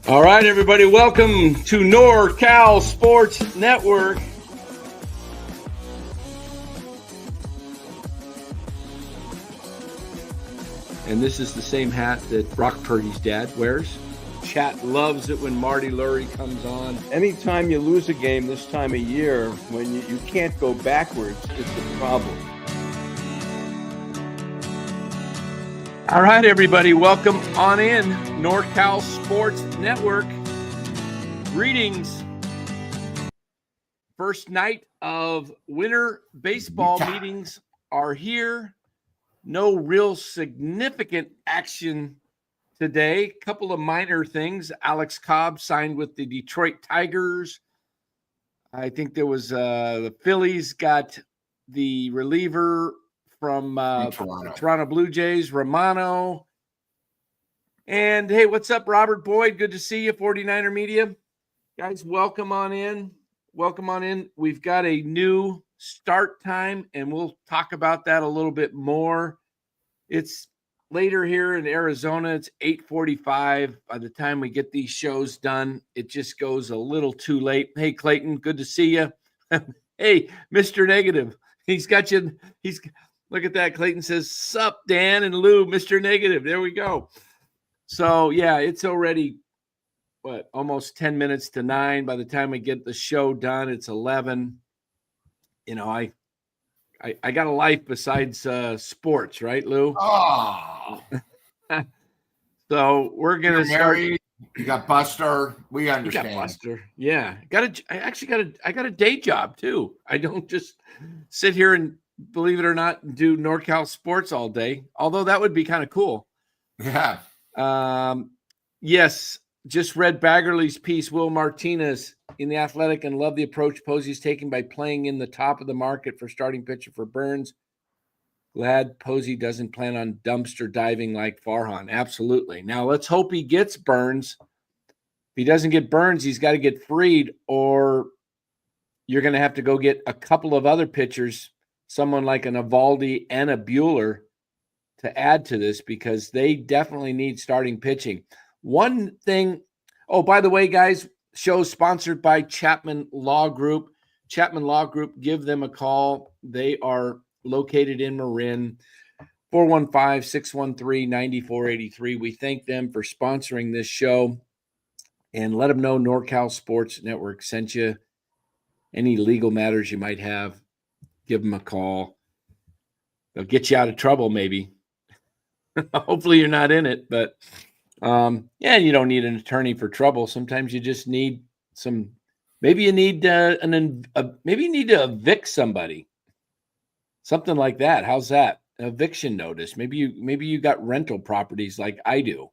All right, everybody, welcome to NorCal Sports Network. And this is the same hat that Brock Purdy's dad wears. Chat loves it when Marty Lurie comes on. Anytime you lose a game this time of year, when you can't go backwards, it's a problem. All right, everybody, welcome on in. NorCal Sports Network. Greetings. First night of winter baseball meetings are here. No real significant action today. Couple of minor things. Alex Cobb signed with the Detroit Tigers. I think there was the Phillies got the reliever from Toronto Blue Jays, Romano. And hey, what's up, Robert Boyd? Good to see you, 49er Media. Guys, welcome on in. Welcome on in. We've got a new start time, and we'll talk about that a little bit more. It's later here in Arizona. It's 8:45. By the time we get these shows done, it just goes a little too late. Hey, Clayton, good to see you. Hey, Mr. Negative. He's got you. Look at that. Clayton says, sup, Dan and Lou, Mr. Negative. There we go. So, yeah, it's already, almost 10 minutes to 9. By the time we get the show done, it's 11. You know, I got a life besides sports, right, Lou? Oh. So we're going to start. Married, you got Buster. We understand. You got Buster. Yeah. I got a day job, too. I don't just sit here and, believe it or not, do NorCal sports all day, although that would be kind of cool. Yeah. Yes, just read Baggerly's piece, Will Martinez in The Athletic, and love the approach Posey's taking by playing in the top of the market for starting pitcher for Burnes. Glad Posey doesn't plan on dumpster diving like Farhan. Absolutely. Now, let's hope he gets Burnes. If he doesn't get Burnes, he's got to get freed, or you're going to have to go get a couple of other pitchers, someone like an Evaldi and a Bueller, to add to this, because they definitely need starting pitching. One thing, by the way, guys, show sponsored by Chapman Law Group. Chapman Law Group, give them a call. They are located in Marin, 415-613-9483. We thank them for sponsoring this show, and let them know NorCal Sports Network sent you. Any legal matters you might have, give them a call. They'll get you out of trouble, maybe. Hopefully you're not in it, but you don't need an attorney for trouble. Sometimes you just need some. Maybe you need maybe you need to evict somebody, something like that. How's that? An eviction notice. Maybe you got rental properties like I do.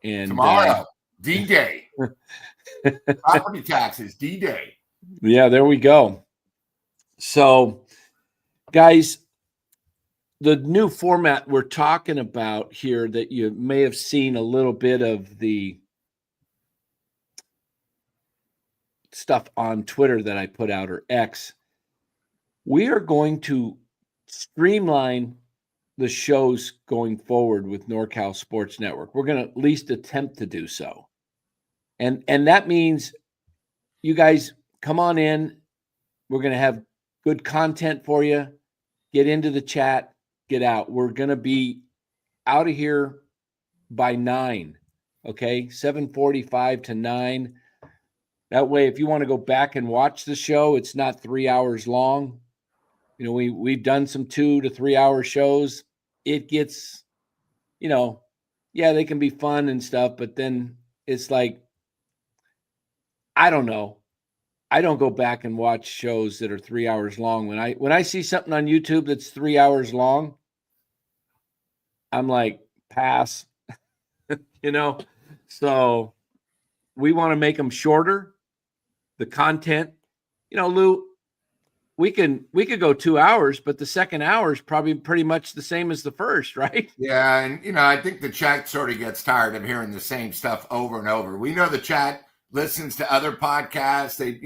And tomorrow, D-Day, property taxes, D-Day. Yeah, there we go. So, guys, the new format we're talking about here that you may have seen a little bit of the stuff on Twitter that I put out, or X, we are going to streamline the shows going forward with NorCal Sports Network. We're going to at least attempt to do so. And that means you guys come on in. We're going to have good content for you. Get into the chat. Get out. We're going to be out of here by 9, okay? 7:45 to 9. That way, if you want to go back and watch the show, it's not 3 hours long. You know, we've done some 2 to 3 hour shows. It gets, they can be fun and stuff, but then it's like, I don't know. I don't go back and watch shows that are 3 hours long. When I see something on YouTube that's 3 hours long, I'm like, pass. So we want to make them shorter. The content, Lou, we could go 2 hours, but the second hour is probably pretty much the same as the first, right? Yeah, and I think the chat sort of gets tired of hearing the same stuff over and over. We know the chat listens to other podcasts. They,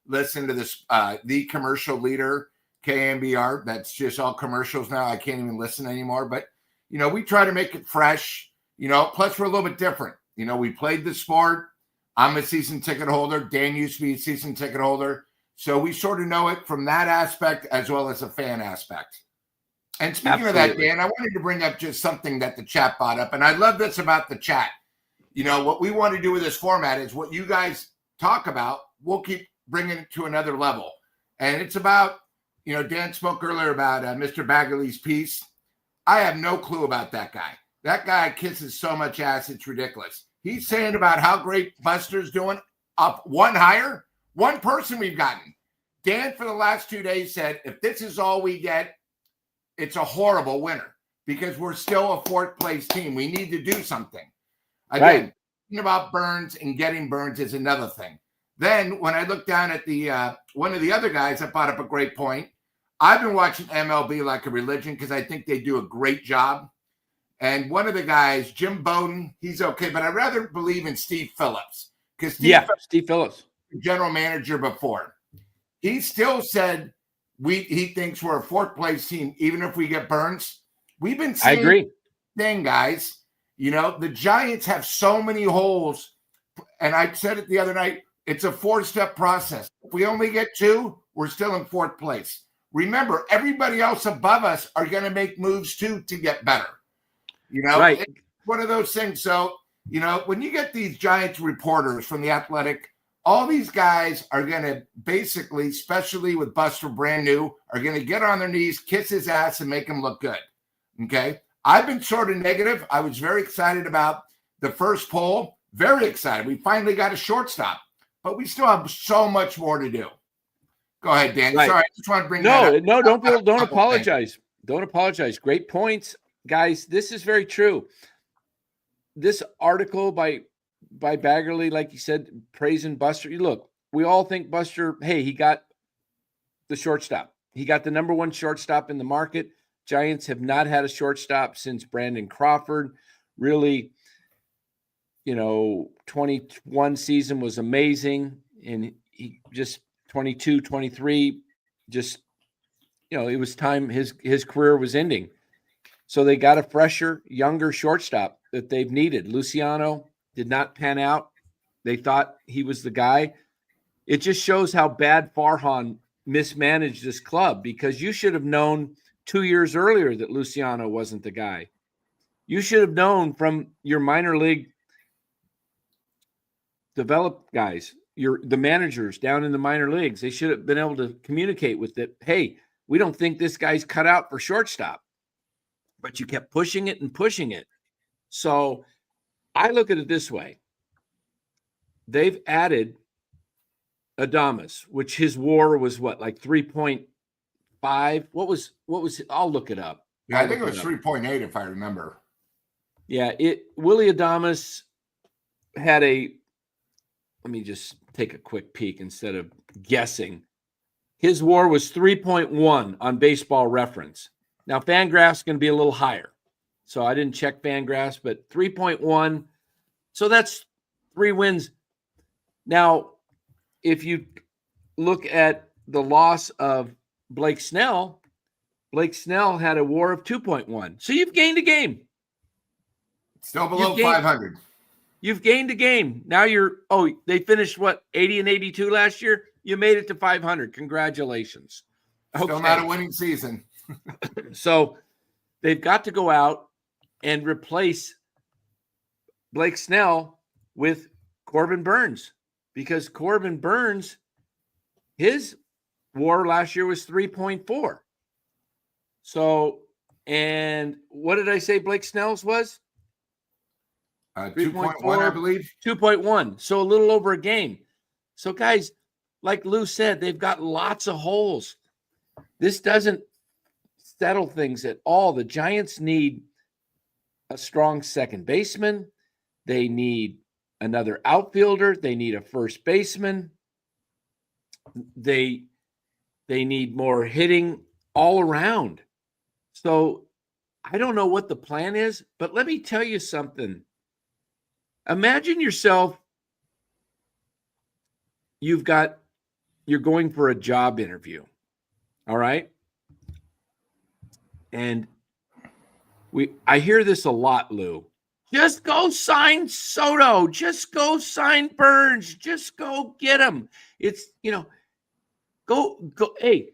listen to this The Commercial Leader, KMBR. That's just all commercials now. I can't even listen anymore. But we try to make it fresh. Plus we're a little bit different. You know, we played the sport. I'm a season ticket holder. Dan used to be a season ticket holder. So we sort of know it from that aspect as well as a fan aspect. And speaking of that, Dan, I wanted to bring up just something that the chat brought up. And I love this about the chat. You know, what we want to do with this format is what you guys talk about, we'll keep bringing it to another level. And it's about, you know, Dan spoke earlier about Mr. Baggerly's piece. I have no clue about that guy. That guy kisses so much ass, it's ridiculous. He's saying about how great Buster's doing, up one higher, one person we've gotten. Dan, for the last 2 days, said, if this is all we get, it's a horrible winter because we're still a fourth place team. We need to do something. Again, thinking about Burnes and getting Burnes is another thing. Then when I look down at the one of the other guys that brought up a great point, I've been watching MLB like a religion because I think they do a great job. And one of the guys, Jim Bowden, he's okay, but I rather believe in Steve Phillips because Steve Phillips, general manager before, he still said he thinks we're a fourth place team even if we get Burnes. We've been saying, I agree. Thing, guys. You know, the Giants have so many holes, and I said it the other night. It's a 4-step process. If we only get 2, we're still in fourth place. Remember, everybody else above us are going to make moves too to get better. You know, right. It's one of those things. So, you know, when you get these Giants reporters from The Athletic, all these guys are going to basically, especially with Buster brand new, are going to get on their knees, kiss his ass, and make him look good. Okay? I've been sort of negative. I was very excited about the first poll. Very excited. We finally got a shortstop. But we still have so much more to do. Go ahead, Dan. Right. Sorry, I just want to bring that up. No, don't apologize. Don't apologize. Great points, guys. This is very true. This article by Baggerly, like you said, praising Buster. Look, we all think Buster, hey, he got the shortstop. He got the number 1 shortstop in the market. Giants have not had a shortstop since Brandon Crawford. Really, you know, 21 season was amazing. And he just 22, 23, just, you know, it was time his career was ending. So they got a fresher, younger shortstop that they've needed. Luciano did not pan out. They thought he was the guy. It just shows how bad Farhan mismanaged this club because you should have known 2 years earlier that Luciano wasn't the guy. You should have known from your minor league developed guys, the managers down in the minor leagues. They should have been able to communicate with it. Hey, we don't think this guy's cut out for shortstop. But you kept pushing it and pushing it. So I look at it this way. They've added Adames, which his WAR was what, like 3.5? What was I'll look it up. Yeah, I think it was 3.8 if I remember. Yeah, Willie Adames had let me just take a quick peek instead of guessing. His WAR was 3.1 on Baseball Reference. Now, Fangraph's going to be a little higher. So I didn't check Fangraphs, but 3.1. So that's 3 wins. Now, if you look at the loss of Blake Snell had a WAR of 2.1. So you've gained a game. Still below 500. You've gained a game. Now they finished what, 80 and 82 last year? You made it to 500. Congratulations. Still not a winning season. So they've got to go out and replace Blake Snell with Corbin Burnes because Corbin Burnes, his WAR last year was 3.4. So, and what did I say Blake Snell's was? 2.1, I believe. 2.1. So a little over a game. So, guys, like Lou said, they've got lots of holes. This doesn't settle things at all. The Giants need a strong second baseman. They need another outfielder. They need a first baseman. They need more hitting all around. So I don't know what the plan is, but let me tell you something. Imagine yourself, you're going for a job interview. All right. And I hear this a lot, Lou. Just go sign Soto. Just go sign Burnes. Just go get him. It's, go. Hey,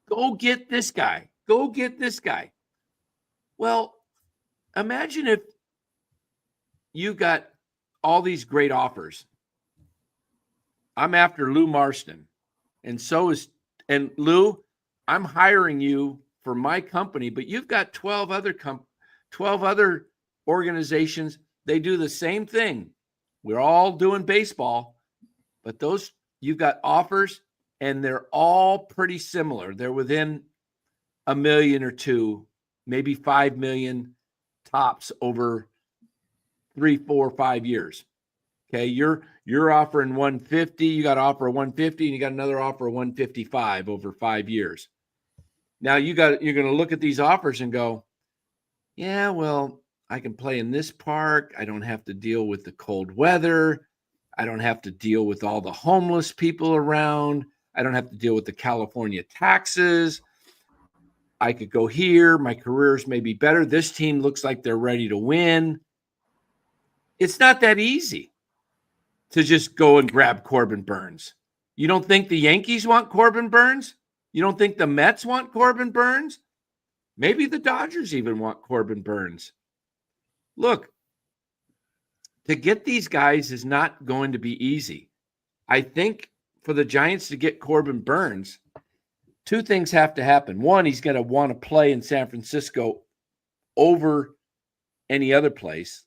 go get this guy. Go get this guy. Well, imagine if you got all these great offers. I'm after Lou Marston. And Lou, I'm hiring you for my company, but you've got 12 other organizations. They do the same thing. We're all doing baseball, but you've got offers and they're all pretty similar. They're within $1 million or $2 million, maybe $5 million tops over 3, 4, 5 years. Okay. You're offering 150, you got to offer a 150 and you got another offer of 155 over 5 years. Now you're going to look at these offers and go, yeah, well, I can play in this park. I don't have to deal with the cold weather. I don't have to deal with all the homeless people around. I don't have to deal with the California taxes. I could go here. My careers may be better. This team looks like they're ready to win. It's not that easy to just go and grab Corbin Burnes. You don't think the Yankees want Corbin Burnes? You don't think the Mets want Corbin Burnes? Maybe the Dodgers even want Corbin Burnes. Look, to get these guys is not going to be easy. I think for the Giants to get Corbin Burnes, 2 things have to happen. One, he's going to want to play in San Francisco over any other place.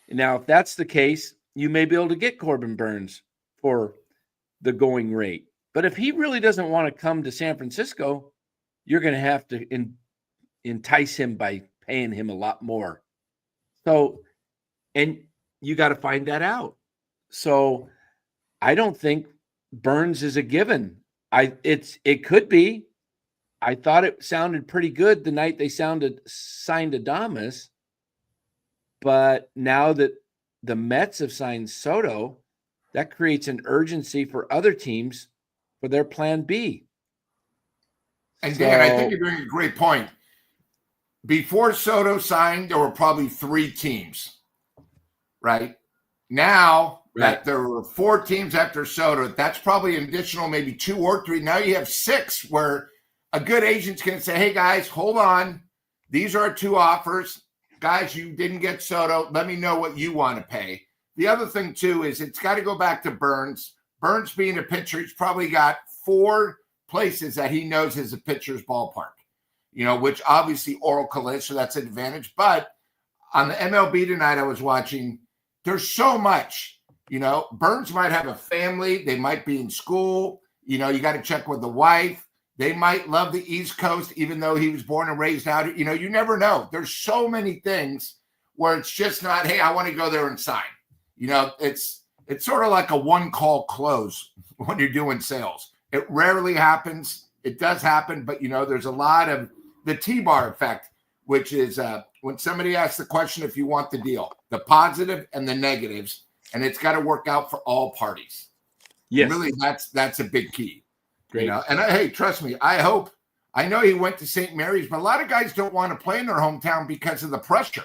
Now, if that's the case, you may be able to get Corbin Burnes for the going rate. But if he really doesn't want to come to San Francisco, you're going to have to entice him by paying him a lot more. So, and you got to find that out. So I don't think Burnes is a given. It could be. I thought it sounded pretty good the night they signed Adames. But now that the Mets have signed Soto, that creates an urgency for other teams for their plan B. And Dan, I think you're doing a great point. Before Soto signed, there were probably 3 teams, right? Now that there were 4 teams after Soto, that's probably an additional maybe 2 or 3. Now you have 6 where a good agent's going to say, hey, guys, hold on. These are our 2 offers. Guys, you didn't get Soto. Let me know what you want to pay. The other thing, too, is it's got to go back to Burnes. Burnes being a pitcher, he's probably got 4 places that he knows is a pitcher's ballpark, which obviously Oracle is, so that's an advantage. But on the MLB tonight I was watching, there's so much. Burnes might have a family. They might be in school. You got to check with the wife. They might love the East Coast, even though he was born and raised out. You never know. There's so many things where it's just not, hey, I want to go there and sign. It's sort of like a one-call close when you're doing sales. It rarely happens. It does happen, but, there's a lot of the T-bar effect, which is when somebody asks the question if you want the deal, the positive and the negatives, and it's got to work out for all parties. Yes. Really, that's a big key. Great. And hey, trust me, I know he went to St. Mary's, but a lot of guys don't want to play in their hometown because of the pressure.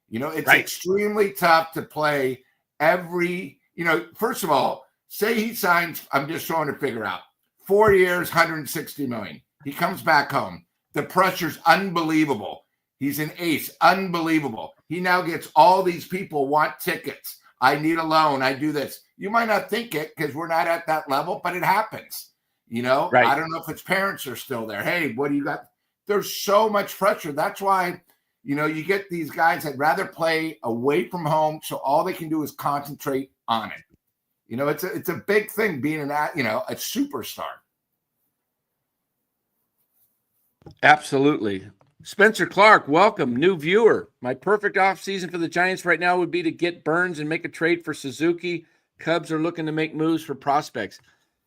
It's extremely tough to play every, first of all, say he signs, I'm just trying to figure out, 4 years, $160 million. He comes back home. The pressure's unbelievable. He's an ace, unbelievable. He now gets all these people want tickets. I need a loan. I do this. You might not think it because we're not at that level, but it happens. Right. I don't know if his parents are still there. Hey, what do you got? There's so much pressure. That's why, you get these guys that rather play away from home, so all they can do is concentrate on it. It's a big thing being a superstar. Absolutely. Spencer Clark, welcome, new viewer. My perfect offseason for the Giants right now would be to get Burnes and make a trade for Suzuki. Cubs are looking to make moves for prospects.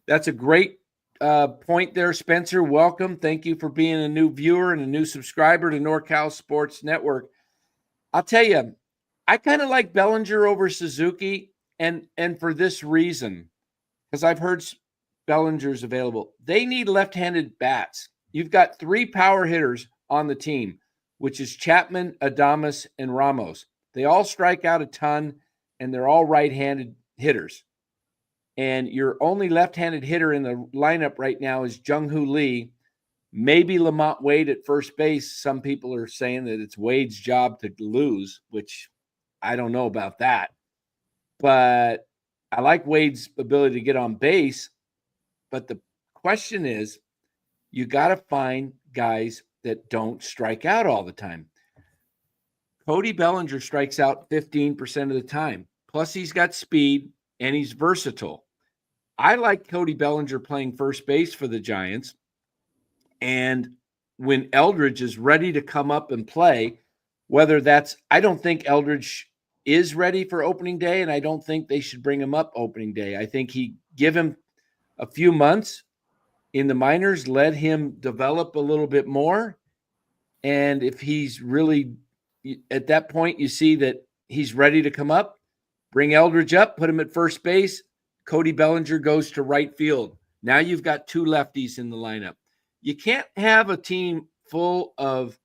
That's a great point there, Spencer. Welcome. Thank you for being a new viewer and a new subscriber to NorCal Sports Network. I'll tell you, I kind of like Bellinger over Suzuki, and for this reason, because I've heard Bellinger's available. They need left-handed bats. You've got 3 power hitters on the team, which is Chapman, Adames, and Ramos. They all strike out a ton, and they're all right-handed hitters. And your only left-handed hitter in the lineup right now is Jung-Hoo Lee. Maybe Lamont Wade at first base. Some people are saying that it's Wade's job to lose, which I don't know about that. But I like Wade's ability to get on base. But the question is, you got to find guys that don't strike out all the time. Cody Bellinger strikes out 15% of the time. Plus, he's got speed and he's versatile. I like Cody Bellinger playing first base for the Giants. And when Eldridge is ready to come up and play, whether that's, I don't think Eldridge is ready for opening day, and I don't think they should bring him up opening day. I think he give him a few months in the minors, let him develop a little bit more. And if he's really, at that point, you see that he's ready to come up, bring Eldridge up, put him at first base. Cody Bellinger goes to right field. Now you've got two lefties in the lineup. You can't have a team full of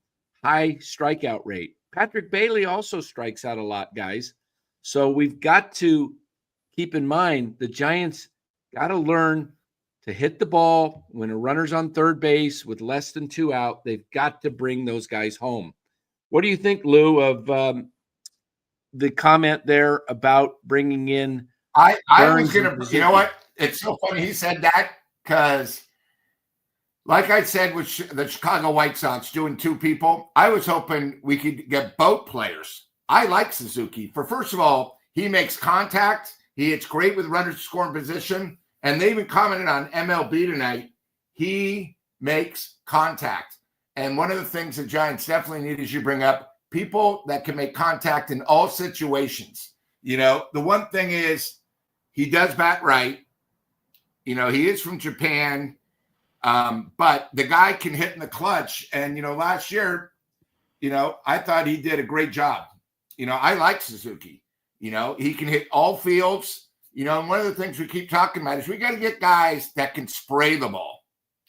high strikeout rate. Patrick Bailey also strikes out a lot, guys. So we've got to keep in mind the Giants got to learn to hit the ball when a runner's on third base with less than 2 out. They've got to bring those guys home. What do you think, Lou, of the comment there about bringing in I was Burnes going to, you know what? It's so funny he said that because, like I said, with the Chicago White Sox doing 2 people, I was hoping we could get both players. I like Suzuki. First of all, he makes contact. He hits great with runners scoring position. And they even commented on MLB tonight. He makes contact. And one of the things the Giants definitely need is you bring up people that can make contact in all situations. You know, the one thing is he does bat right. You know, he is from Japan. But the guy can hit in the clutch. And, you know, last year, you know, I thought he did a great job. You know, I like Suzuki. You know, he can hit all fields. You know, and one of the things we keep talking about is we got to get guys that can spray the ball.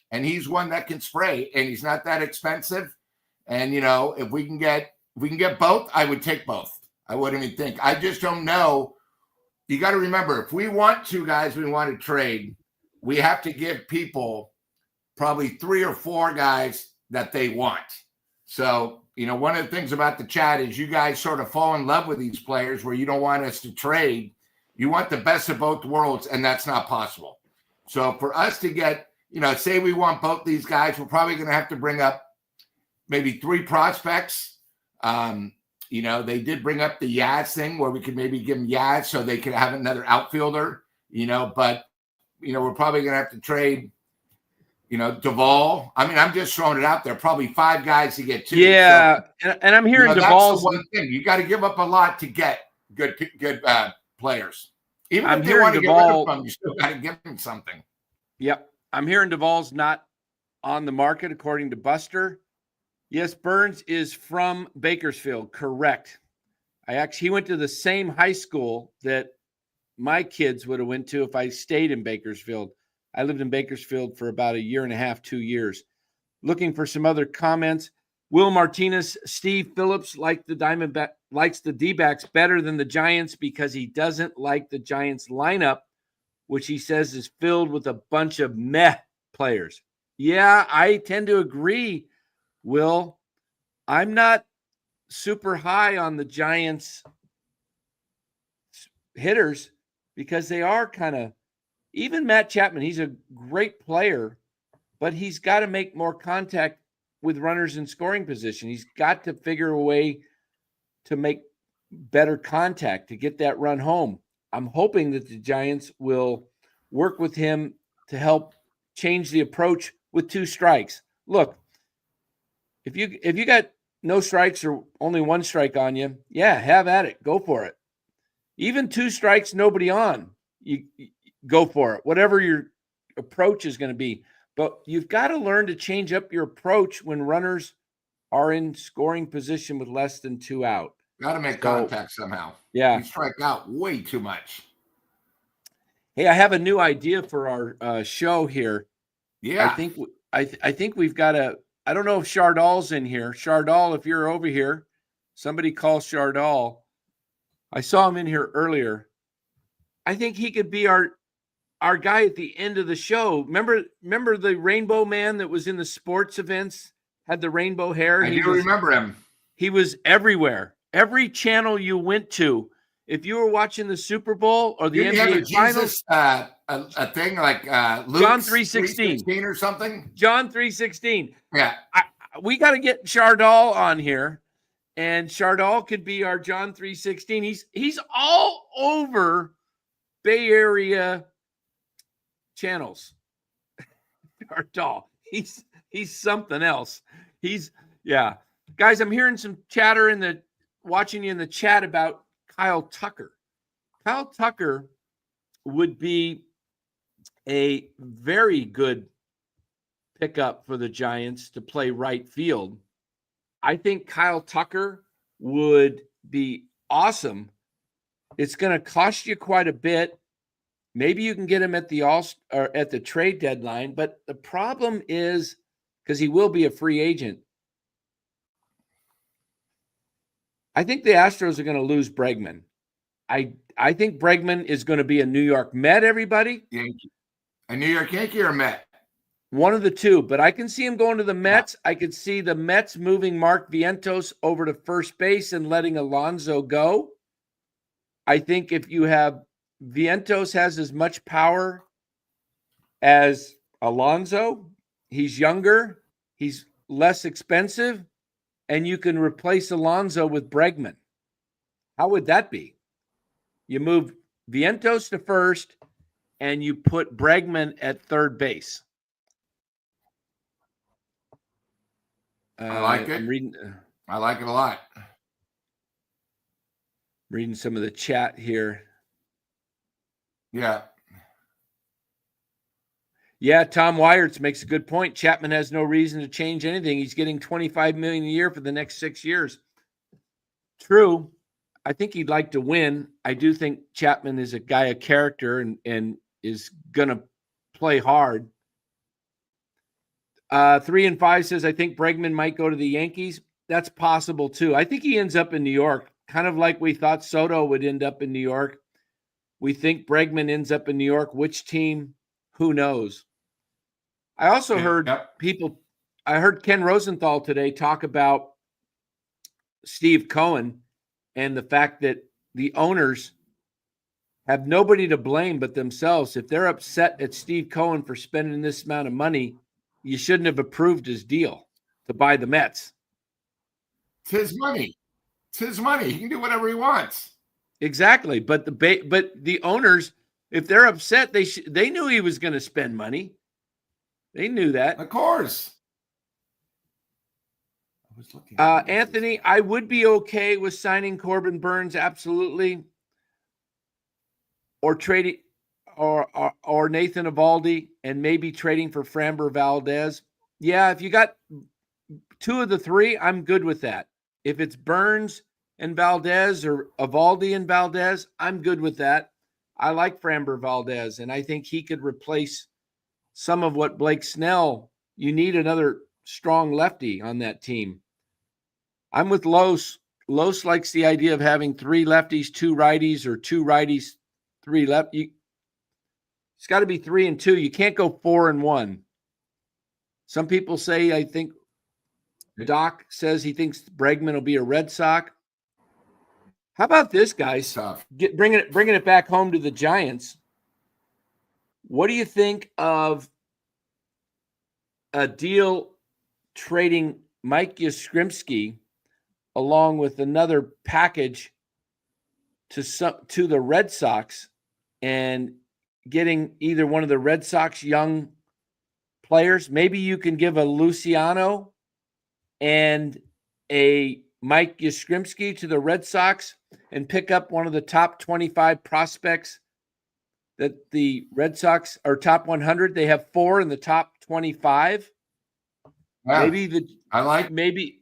And he's one that can spray, and he's not that expensive. And, you know, if we can get both, I would take both. I wouldn't even think. I just don't know. You got to remember, if we want 2 guys we want to trade, we have to give people probably 3 or 4 guys that they want. So, you know, one of the things about the chat is you guys sort of fall in love with these players where you don't want us to trade. You want the best of both worlds, and that's not possible. So for us to get, you know, say we want both these guys, we're probably going to have to bring up maybe 3 prospects. You know, they did bring up the Yaz thing where we could maybe give them Yaz so they could have another outfielder, you know, but, you know, we're probably going to have to trade, you know, Duvall. I mean, I'm just throwing it out there. Probably 5 guys to get 2. Yeah, so, and I'm hearing, you know, Duvall's that's the one thing. You got to give up a lot to get good players. Even I'm if they want to Duvall, get rid of them, you still got to give them something. Yep. I'm hearing Duvall's not on the market, according to Buster. Yes, Burnes is from Bakersfield. Correct. He went to the same high school that my kids would have went to if I stayed in Bakersfield. I lived in Bakersfield for about 1.5 years, 2 years. Looking for some other comments. Will Martinez, Steve Phillips likes the D-backs better than the Giants because he doesn't like the Giants lineup, which he says is filled with a bunch of meh players. Yeah, I tend to agree, Will. I'm not super high on the Giants hitters because they are kind of, even Matt Chapman, he's a great player, but he's got to make more contact with runners in scoring position. He's got to figure a way to make better contact to get that run home. I'm hoping that the Giants will work with him to help change the approach with 2 strikes. Look, if you got no strikes or only 1 strike on you, yeah, have at it. Go for it. Even 2 strikes, nobody on. You go for it. Whatever your approach is going to be. But you've got to learn to change up your approach when runners are in scoring position with less than 2 out. Got to make contact somehow. Yeah. We strike out way too much. Hey, I have a new idea for our show here. Yeah. I think we've got I don't know if Chardal's in here. Chardal, if you're over here, somebody call Chardal. I saw him in here earlier. I think he could be our guy at the end of the show. Remember the rainbow man that was in the sports events, had the rainbow hair? I do remember him. He was everywhere. Every channel you went to, if you were watching the Super Bowl or the NBA Finals, a thing like Luke's John 3:16 or something. John 3:16. Yeah, we got to get Chardal on here, and Chardal could be our John 3:16. He's all over Bay Area channels. Chardal. He's something else. Yeah. Guys, I'm hearing some chatter watching you in the chat about Kyle Tucker. Kyle Tucker would be a very good pickup for the Giants to play right field. I think Kyle Tucker would be awesome. It's going to cost you quite a bit. Maybe you can get him at the trade deadline, but the problem is, because he will be a free agent, I think the Astros are going to lose Bregman. I think Bregman is going to be a New York Met, everybody. Yankee. A New York Yankee or Met? One of the two, but I can see him going to the Mets. I could see the Mets moving Mark Vientos over to first base and letting Alonso go. I think if you have Vientos has as much power as Alonso, he's younger, he's less expensive, and you can replace Alonso with Bregman. How would that be? You move Vientos to first, and you put Bregman at third base. I like it. I like it a lot. Reading some of the chat here. Yeah. Yeah, Tom Wyerts makes a good point. Chapman has no reason to change anything. He's getting $25 million a year for the next 6 years. True. I think he'd like to win. I do think Chapman is a guy of character and is going to play hard. 3 and 5 says, I think Bregman might go to the Yankees. That's possible too. I think he ends up in New York, kind of like we thought Soto would end up in New York. We think Bregman ends up in New York. Which team? Who knows? I also heard I heard Ken Rosenthal today talk about Steve Cohen and the fact that the owners have nobody to blame but themselves. If they're upset at Steve Cohen for spending this amount of money, you shouldn't have approved his deal to buy the Mets. It's his money. It's his money. He can do whatever he wants. Exactly. But the owners, if they're upset, they knew he was going to spend money. They knew that. Of course. I was looking. Anthony, I would be okay with signing Corbin Burnes, absolutely. Or trading or Nathan Eovaldi and maybe trading for Framber Valdez. Yeah, if you got 2 of the 3, I'm good with that. If it's Burnes and Valdez or Eovaldi and Valdez, I'm good with that. I like Framber Valdez, and I think he could replace some of what Blake Snell. You need another strong lefty on that team. I'm with Los. Los likes the idea of having 3 lefties, 2 righties, or 2 righties, 3 left. It's got to be 3 and 2. You can't go 4 and 1. Some people say, I think Doc says he thinks Bregman will be a Red Sox. How about this, guys? Bringing it back home to the Giants. What do you think of a deal trading Mike Yastrzemski along with another package to the Red Sox and getting either one of the Red Sox young players? Maybe you can give a Luciano and a Mike Yastrzemski to the Red Sox and pick up one of the top 25 prospects that the Red Sox are top 100. They have 4 in the top 25. Yeah, Maybe maybe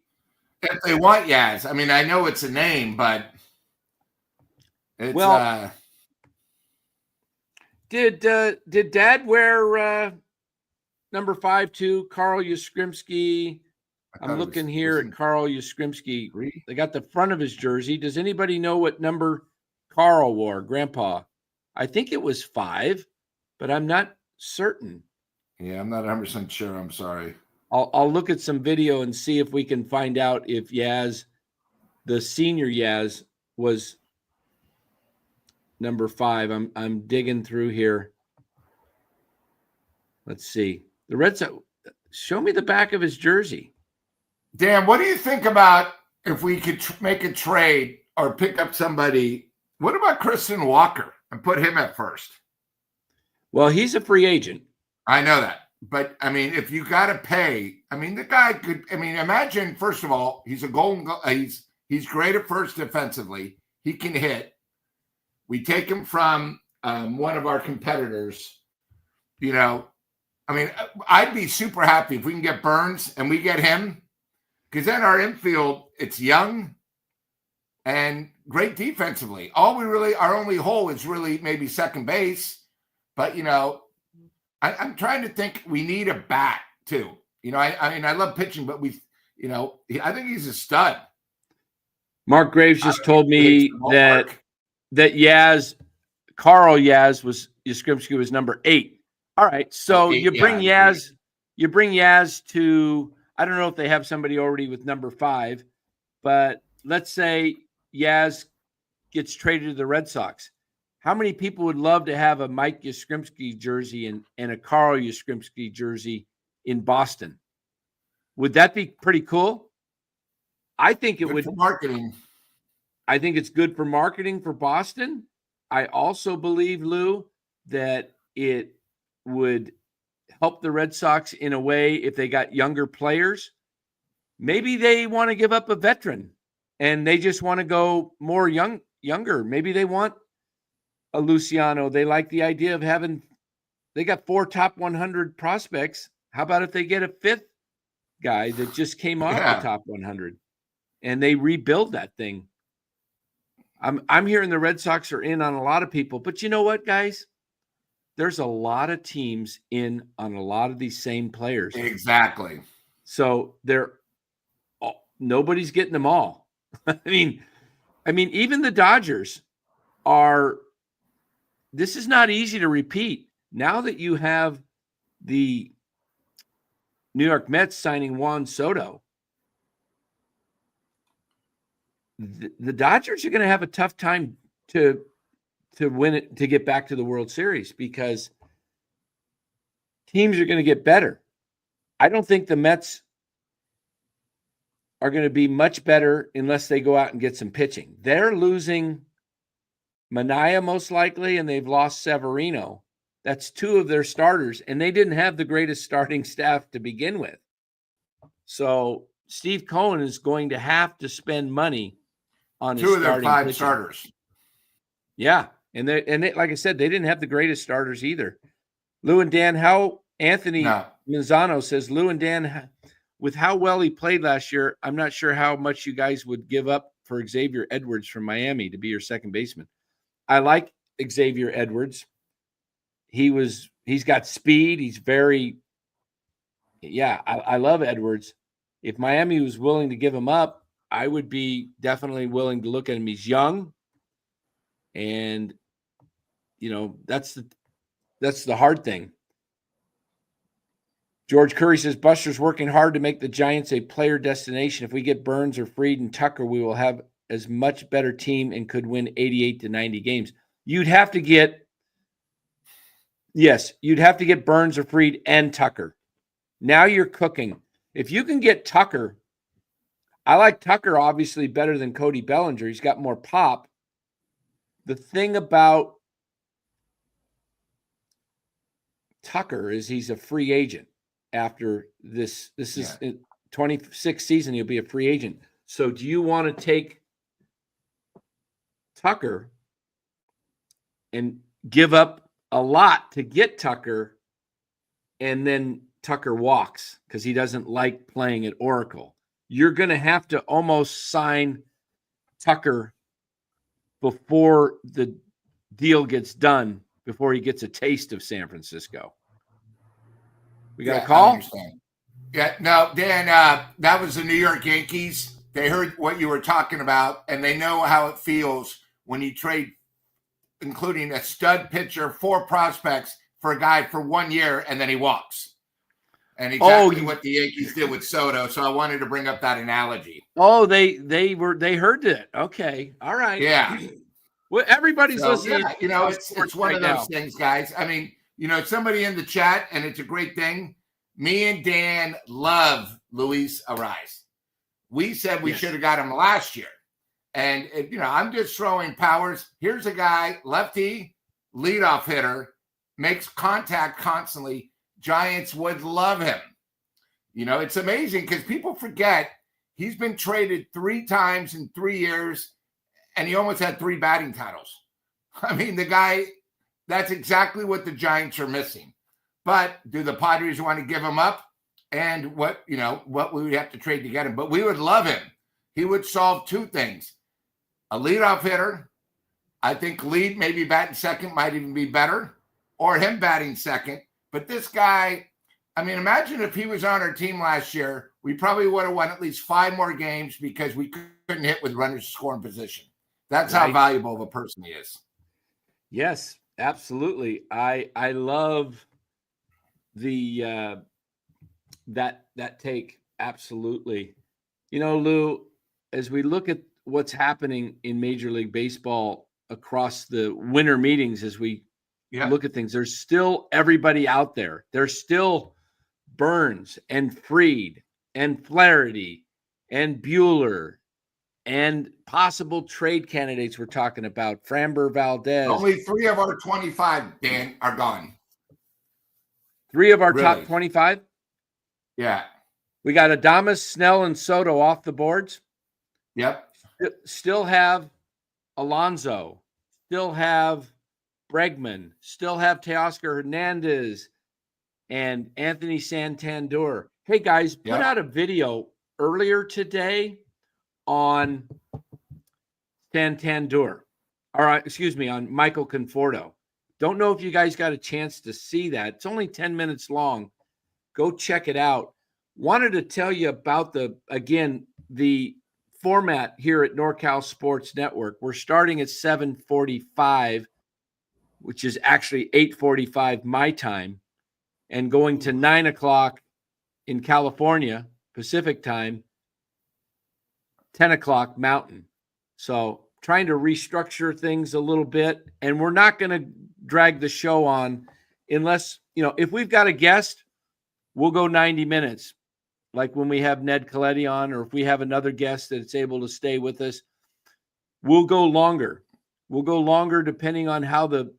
if they want Yaz. I mean, I know it's a name, but it's Did Dad wear number 5 too? Carl Yastrzemski. I'm looking here at Carl Yastrzemski. They got the front of his jersey. Does anybody know what number Carl wore, Grandpa. I think it was 5, but I'm not certain. Yeah, I'm not 100% sure. I'm sorry. I'll look at some video and see if we can find out if Yaz, the senior Yaz, was number 5. I'm digging through here. Let's see. The Red Sox. Show me the back of his jersey. Dan, what do you think about if we could make a trade or pick up somebody? What about Christian Walker and put him at first? Well, he's a free agent. I know that. But, I mean, if you got to pay, I mean, the guy could, I mean, imagine, first of all, he's a he's great at first defensively. He can hit. We take him from one of our competitors, you know. I mean, I'd be super happy if we can get Burnes and we get him, because then our infield, it's young and great defensively. Our only hole is really maybe second base. But, you know, I'm trying to think, we need a bat too. You know, I mean, I love pitching, but I think he's a stud. Mark Graves just told me that Carl Yastrzemski was number 8. All right, so you bring Yaz to, I don't know if they have somebody already with number 5, but let's say Yaz gets traded to the Red Sox. How many people would love to have a Mike Yastrzemski jersey and a Carl Yastrzemski jersey in Boston? Would that be pretty cool? I think it would. For marketing. I think it's good for marketing for Boston. I also believe, Lou, that it would help the Red Sox in a way if they got younger players. Maybe they want to give up a veteran and they just want to go more younger. Maybe they want a Luciano. They like the idea of they got 4 top 100 prospects. How about if they get a 5th guy that just came off the top 100 and they rebuild that thing? I'm hearing the Red Sox are in on a lot of people, but you know what, guys? There's a lot of teams in on a lot of these same players. Exactly. So nobody's getting them all. I mean, even the Dodgers are. This is not easy to repeat. Now that you have the New York Mets signing Juan Soto, the Dodgers are going to have a tough time to win it, to get back to the World Series, because teams are going to get better. I don't think the Mets are going to be much better unless they go out and get some pitching. They're losing Mania most likely, and they've lost Severino. That's 2 of their starters, and they didn't have the greatest starting staff to begin with. So Steve Cohen is going to have to spend money on 2 of their 5 pitching. starters. Yeah, and they, like I said, they didn't have the greatest starters either. Lou and Dan, Anthony Manzano says, Lou and Dan, with how well he played last year, I'm not sure how much you guys would give up for Xavier Edwards from Miami to be your second baseman. I like Xavier Edwards. He's got speed. He's very, I love Edwards. If Miami was willing to give him up, I would be definitely willing to look at him. He's young. And, you know, that's the hard thing. George Curry says, Buster's working hard to make the Giants a player destination. If we get Burnes or Fried and Tucker, we will have as much better team and could win 88 to 90 games. You'd have to get Burnes or Fried and Tucker. Now you're cooking. If you can get Tucker, I like Tucker obviously better than Cody Bellinger. He's got more pop. The thing about Tucker is he's a free agent after this. This is 26th season. He'll be a free agent. So do you want to take Tucker and give up a lot to get Tucker, and then Tucker walks because he doesn't like playing at Oracle? You're going to have to almost sign Tucker before the deal gets done, before he gets a taste of San Francisco. We got a call? Yeah, no, Dan, that was the New York Yankees. They heard what you were talking about, and they know how it feels when you trade including a stud pitcher, 4 prospects for a guy for 1 year, and then he walks. And exactly what the Yankees did with Soto. So I wanted to bring up that analogy. Oh, they heard it. Okay. All right. Yeah. Well, everybody's listening. Yeah, it's one of those things, guys. I mean, somebody in the chat, and it's a great thing. Me and Dan love Luis Ariz. We said we should have got him last year. And, I'm just throwing powers. Here's a guy, lefty, leadoff hitter, makes contact constantly. Giants would love him. It's amazing because people forget he's been traded 3 times in 3 years, and he almost had 3 batting titles. I mean, the guy, that's exactly what the Giants are missing. But do the Padres want to give him up? And what we would have to trade to get him? But we would love him. He would solve 2 things. A leadoff hitter. I think lead, maybe batting second might even be better, or him batting second. But this guy, I mean, imagine if he was on our team last year, we probably would have won at least 5 more games because we couldn't hit with runners scoring position. That's how valuable of a person he is. Yes, absolutely. I love the that take. Absolutely. Lou, as we look at what's happening in Major League Baseball across the winter meetings, as we look at things, there's still everybody out there. There's still Burnes and Fried and Flaherty and Buehler and possible trade candidates we're talking about. Framber Valdez. Only 3 of our 25, Dan, are gone. 3 of our top 25? Yeah. We got Adames, Snell, and Soto off the boards. Yep. Still have Alonso. Still have Bregman. Still have Teoscar Hernandez and Anthony Santander. Hey, guys, put out a video earlier today on Santander. All right, excuse me, on Michael Conforto. Don't know if you guys got a chance to see that. It's only 10 minutes long. Go check it out. Wanted to tell you about the format here at NorCal Sports Network. We're starting at 7:45, which is actually 8:45 my time, and going to 9 o'clock in California, Pacific time, 10 o'clock Mountain. So trying to restructure things a little bit, and we're not going to drag the show on unless, if we've got a guest, we'll go 90 minutes. Like when we have Ned Coletti on, or if we have another guest that's able to stay with us, we'll go longer. We'll go longer depending on how the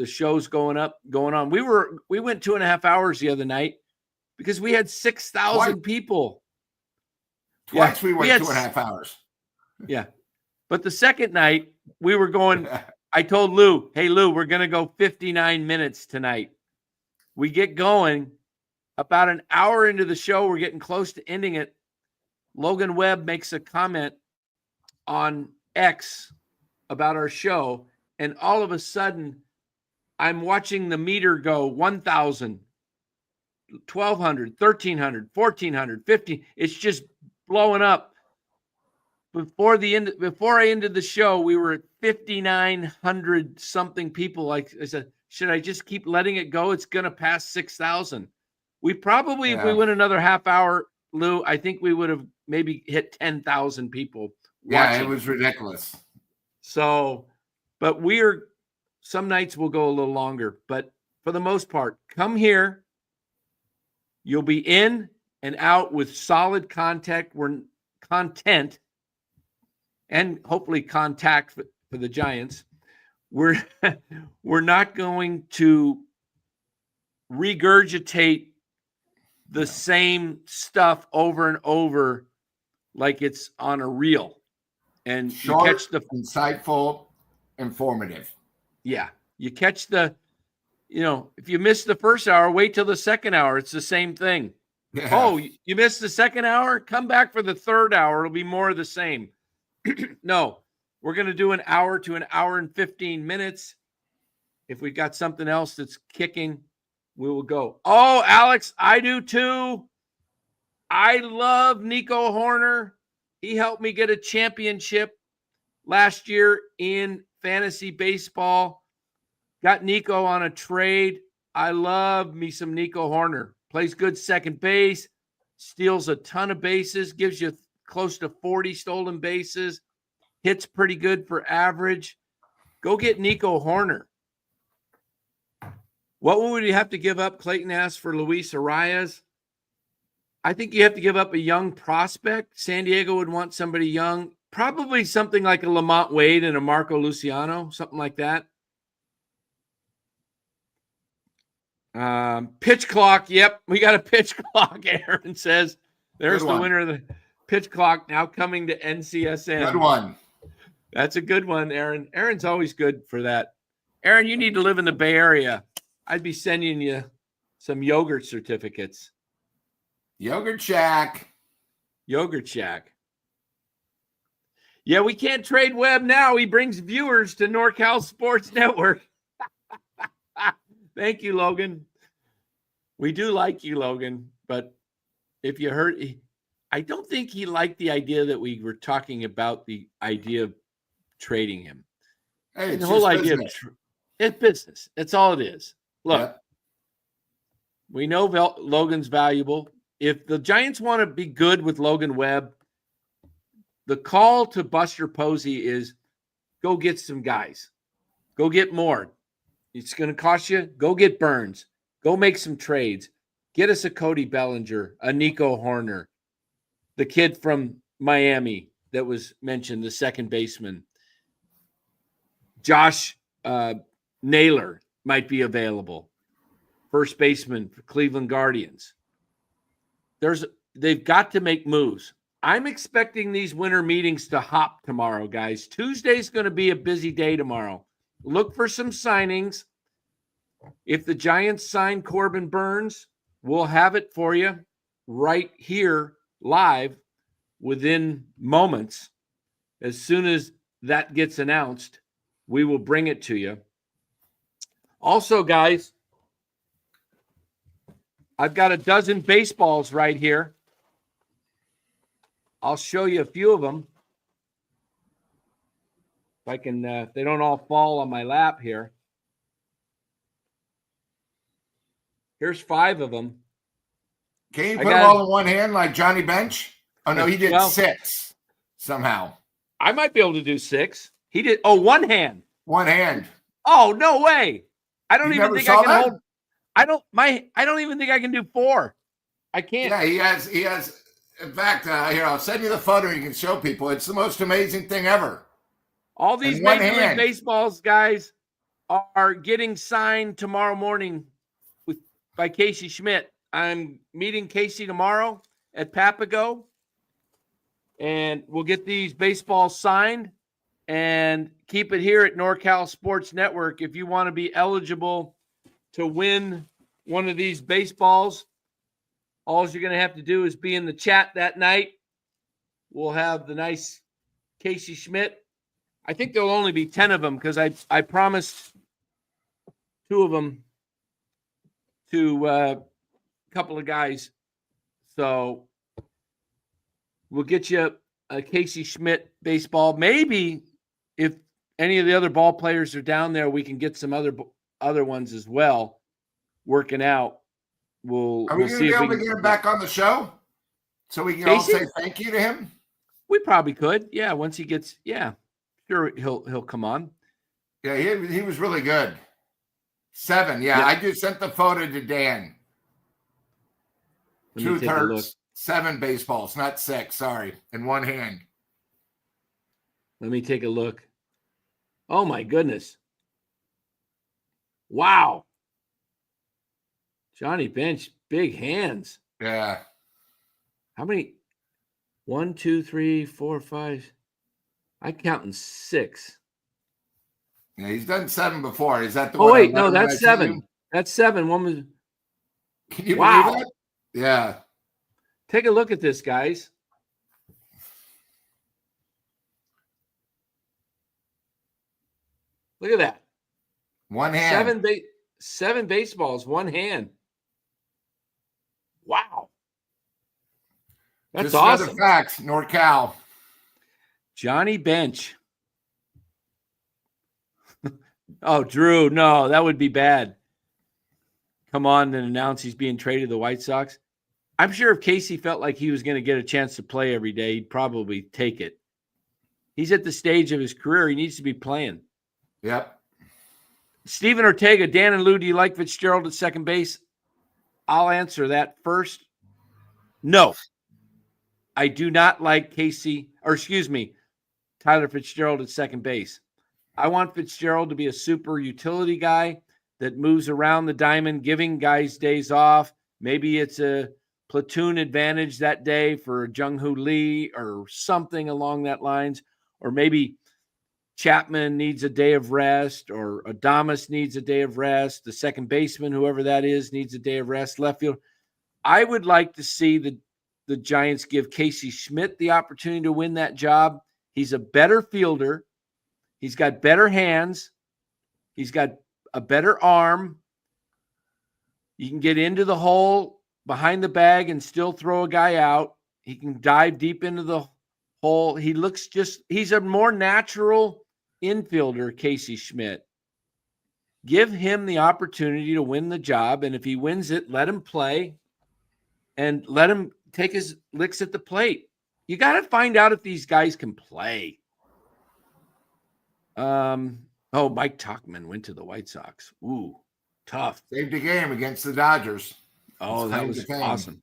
show's going on. We went 2.5 hours the other night because we had 6,000 people. Twice we went 2.5 hours. Yeah. But the second night we were going, I told Lou, hey Lou, we're going to go 59 minutes tonight. We get going. About an hour into the show, we're getting close to ending it. Logan Webb makes a comment on X about our show, and all of a sudden, I'm watching the meter go 1,000, 1,200, 1,300, 1,400, 50. It's just blowing up. Before I ended the show, we were at 5,900 something people. Like I said, should I just keep letting it go? It's going to pass 6,000. We probably, if we went another half hour, Lou, I think we would have maybe hit 10,000 people watching. Yeah, it was ridiculous. So, but some nights we'll go a little longer, but for the most part, come here. You'll be in and out with solid content and hopefully contact for the Giants. We're not going to regurgitate the same stuff over and over like it's on a reel. And short, you catch the insightful, informative. Yeah. You catch if you miss the first hour, wait till the second hour. It's the same thing. Yeah. Oh, you missed the second hour? Come back for the third hour. It'll be more of the same. No, we're going to do an hour to an hour and 15 minutes. If we got something else that's kicking, we will go. Oh, Alex, I do too. I love Nico Horner. He helped me get a championship last year in fantasy baseball. Got Nico on a trade. I love me some Nico Horner. Plays good second base, steals a ton of bases, gives you close to 40 stolen bases, hits pretty good for average. Go get Nico Horner. What would you have to give up, Clayton asked, for Luis Arias? I think you have to give up a young prospect. San Diego would want somebody young, probably something like a Lamont Wade and a Marco Luciano, something like that. Pitch clock. Yep, we got a pitch clock, Aaron says. There's the winner of the pitch clock now coming to NCSN. Good one. That's a good one, Aaron. Aaron's always good for that. Aaron, you need to live in the Bay Area. I'd be sending you some yogurt certificates. Yogurtshack. Yogurtshack. Yeah, we can't trade Webb now. He brings viewers to NorCal Sports Network. Thank you, Logan. We do like you, Logan. But if you heard, I don't think he liked the idea that we were talking about the idea of trading him. Hey, the whole idea of it's business. That's all it is. Look, we know Logan's valuable. If the Giants want to be good with Logan Webb, the call to Buster Posey is go get some guys. Go get more. It's going to cost you. Go get Burnes. Go make some trades. Get us a Cody Bellinger, a Nico Horner, the kid from Miami that was mentioned, the second baseman. Josh Naylor might be available. First baseman for Cleveland Guardians. They've got to make moves. I'm expecting these winter meetings to hop tomorrow, guys. Tuesday's going to be a busy day tomorrow. Look for some signings. If the Giants sign Corbin Burnes, we'll have it for you right here live within moments. As soon as that gets announced, we will bring it to you. Also, guys, I've got a dozen baseballs right here. I'll show you a few of them. If I can, if they don't all fall on my lap here. Here's 5 of them. Can you put them all in one hand like Johnny Bench? Oh, no, he did 6 somehow. I might be able to do 6. He did. Oh, one hand. One hand. Oh, no way. I don't even think I can hold. I don't even think I can do 4. I can't. Yeah, he has. In fact, here, I'll send you the photo. You can show people. It's the most amazing thing ever. All these Major League Baseballs guys are getting signed tomorrow morning by Casey Schmidt. I'm meeting Casey tomorrow at Papago, and we'll get these baseballs signed and keep it here at NorCal Sports Network. If you want to be eligible to win one of these baseballs, all you're going to have to do is be in the chat that night. We'll have the nice Casey Schmidt. I think there'll only be 10 of them because I promised 2 of them to a couple of guys. So we'll get you a Casey Schmidt baseball. Maybe if any of the other ball players are down there, we can get some other ones as well working out. Are we we'll going to be able to get him back on the show so we can all say thank you to him? We probably could. Yeah, once he gets, sure he'll come on. Yeah, he was really good. 7. Yeah, I just sent the photo to Dan. Truth hurts. 7 baseballs, not 6. Sorry, in one hand. Let me take a look. Oh my goodness! Wow, Johnny Bench, big hands. Yeah. How many? 1, 2, 3, 4, 5. I counting 6. Yeah, he's done 7 before. Is that the one? Oh wait, no, that's 7. That's 7. One was. Can you believe that? Yeah. Take a look at this, guys. Look at that. One hand. 7 baseballs, one hand. Wow. That's just awesome. Another fact, NorCal. Johnny Bench. Oh, Drew, no, that would be bad. Come on and announce he's being traded to the White Sox. I'm sure if Casey felt like he was going to get a chance to play every day, he'd probably take it. He's at the stage of his career. He needs to be playing. Yep. Steven Ortega, Dan and Lou, do you like Fitzgerald at second base? I'll answer that first. No. I do not like Tyler Fitzgerald at second base. I want Fitzgerald to be a super utility guy that moves around the diamond, giving guys days off. Maybe it's a platoon advantage that day for Jung-Hoo Lee or something along that lines. Or maybe Chapman needs a day of rest, or Adames needs a day of rest. The second baseman, whoever that is, needs a day of rest. Left field. I would like to see the Giants give Casey Schmidt the opportunity to win that job. He's a better fielder. He's got better hands. He's got a better arm. You can get into the hole behind the bag and still throw a guy out. He can dive deep into the hole. He's a more natural infielder, Casey Schmidt. Give him the opportunity to win the job. And if he wins it, let him play and let him take his licks at the plate. You got to find out if these guys can play. Mike Tauchman went to the White Sox. Ooh, tough. Saved the game against the Dodgers. Oh, that was awesome.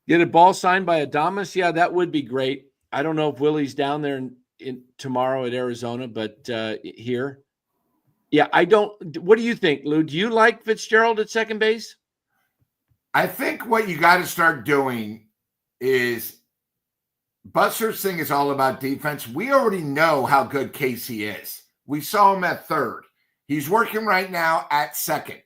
Get a ball signed by Adames? Yeah, that would be great. I don't know if Willie's down there in tomorrow at Arizona, but here. Yeah, I don't. What do you think, Lou? Do you like Fitzgerald at second base? I think what you got to start doing is Buster's thing is all about defense. We already know how good Casey is. We saw him at third. He's working right now at second.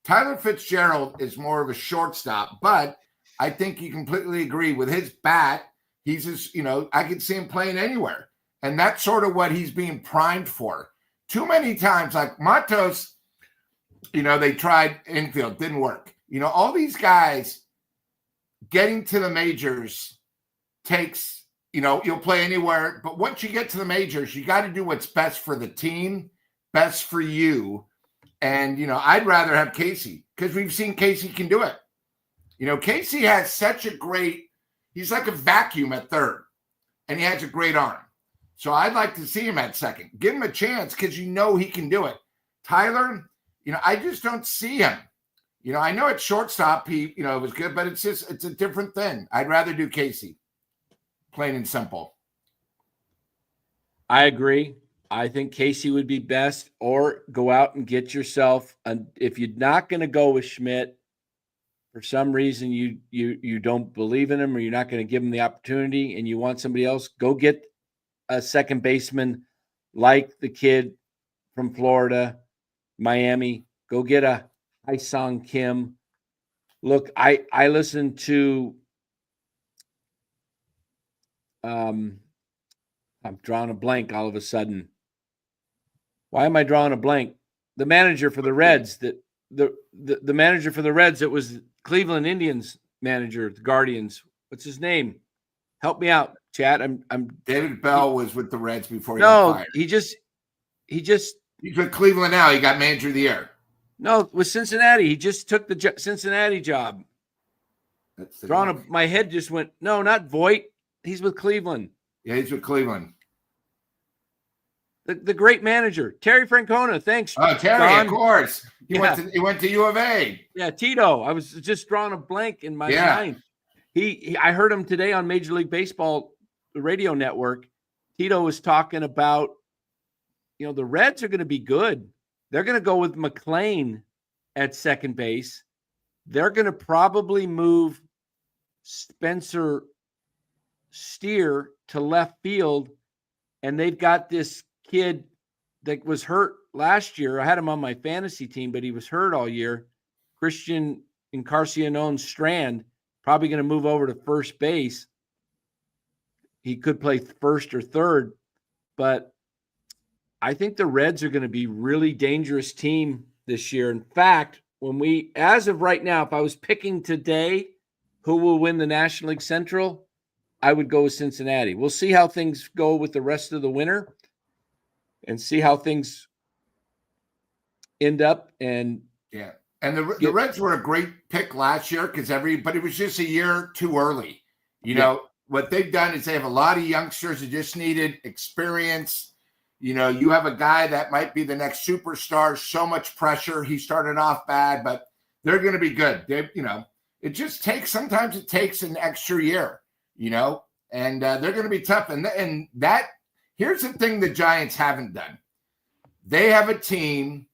Tyler Fitzgerald is more of a shortstop, but I think you completely agree with his bat. He's just, I can see him playing anywhere. And that's sort of what he's being primed for. Too many times, like Matos, they tried infield, didn't work. All these guys getting to the majors takes, you'll play anywhere. But once you get to the majors, you got to do what's best for the team, best for you. And, I'd rather have Casey because we've seen Casey can do it. Casey has such a he's like a vacuum at third, and he has a great arm. So I'd like to see him at second. Give him a chance because he can do it. Tyler, I just don't see him. I know at shortstop, it was good, but it's a different thing. I'd rather do Casey, plain and simple. I agree. I think Casey would be best, or go out and get yourself, if you're not going to go with Schmidt, for some reason you don't believe in him, or you're not going to give him the opportunity and you want somebody else, go get a second baseman like the kid from Florida, Miami. Go get a Hyesung Kim. Look, I listened to I'm drawing a blank all of a sudden. Why am I drawing a blank? The manager for the Reds, the manager for the Reds, it was Cleveland Indians manager, the Guardians. What's his name? Help me out, Chad. I'm David Bell was with the Reds before he got fired. He's with Cleveland now. He got manager of the year. No, with Cincinnati. He just took the Cincinnati job. My head just went, no, not Voit. He's with Cleveland. Yeah, he's with Cleveland. The great manager, Terry Francona. Thanks. Oh, Terry, Don. of course. He went to U of A. Yeah, Tito. I was just drawing a blank in my mind. I heard him today on Major League Baseball, the radio network. Tito was talking about, the Reds are going to be good. They're going to go with McClain at second base. They're going to probably move Spencer Steer to left field. And they've got this kid that was hurt last year. I had him on my fantasy team, but he was hurt all year. Christian Encarnacion-Strand, probably going to move over to first base. He could play first or third, but I think the Reds are going to be a really dangerous team this year. In fact, as of right now, if I was picking today who will win the National League Central, I would go with Cincinnati. We'll see how things go with the rest of the winter. and see how things end up. And yeah. And the Reds were a great pick last year because everybody was just a year too early. You know, what they've done is they have a lot of youngsters that just needed experience. You know, you have a guy that might be the next superstar, so much pressure. He started off bad, but they're going to be good. Sometimes it takes an extra year, and they're going to be tough. And that, here's the thing the Giants haven't done. They have a team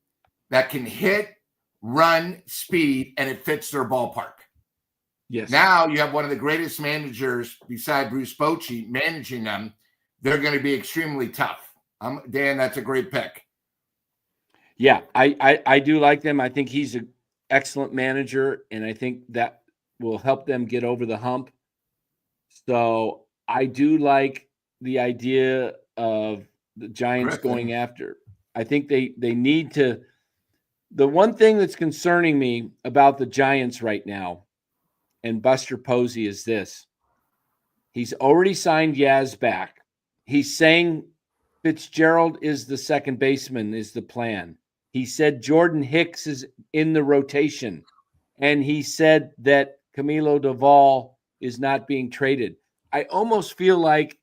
that can hit, run, speed, and it fits their ballpark. Yes. Now you have one of the greatest managers beside Bruce Bochy managing them. They're going to be extremely tough. Dan, that's a great pick. Yeah, I do like them. I think he's an excellent manager, and I think that will help them get over the hump. So I do like the idea of the Giants going after. I think they need to. The one thing that's concerning me about the Giants right now and Buster Posey is this. He's already signed Yaz back. He's saying Fitzgerald is the second baseman is the plan. He said Jordan Hicks is in the rotation. And he said that Camilo Doval is not being traded. I almost feel like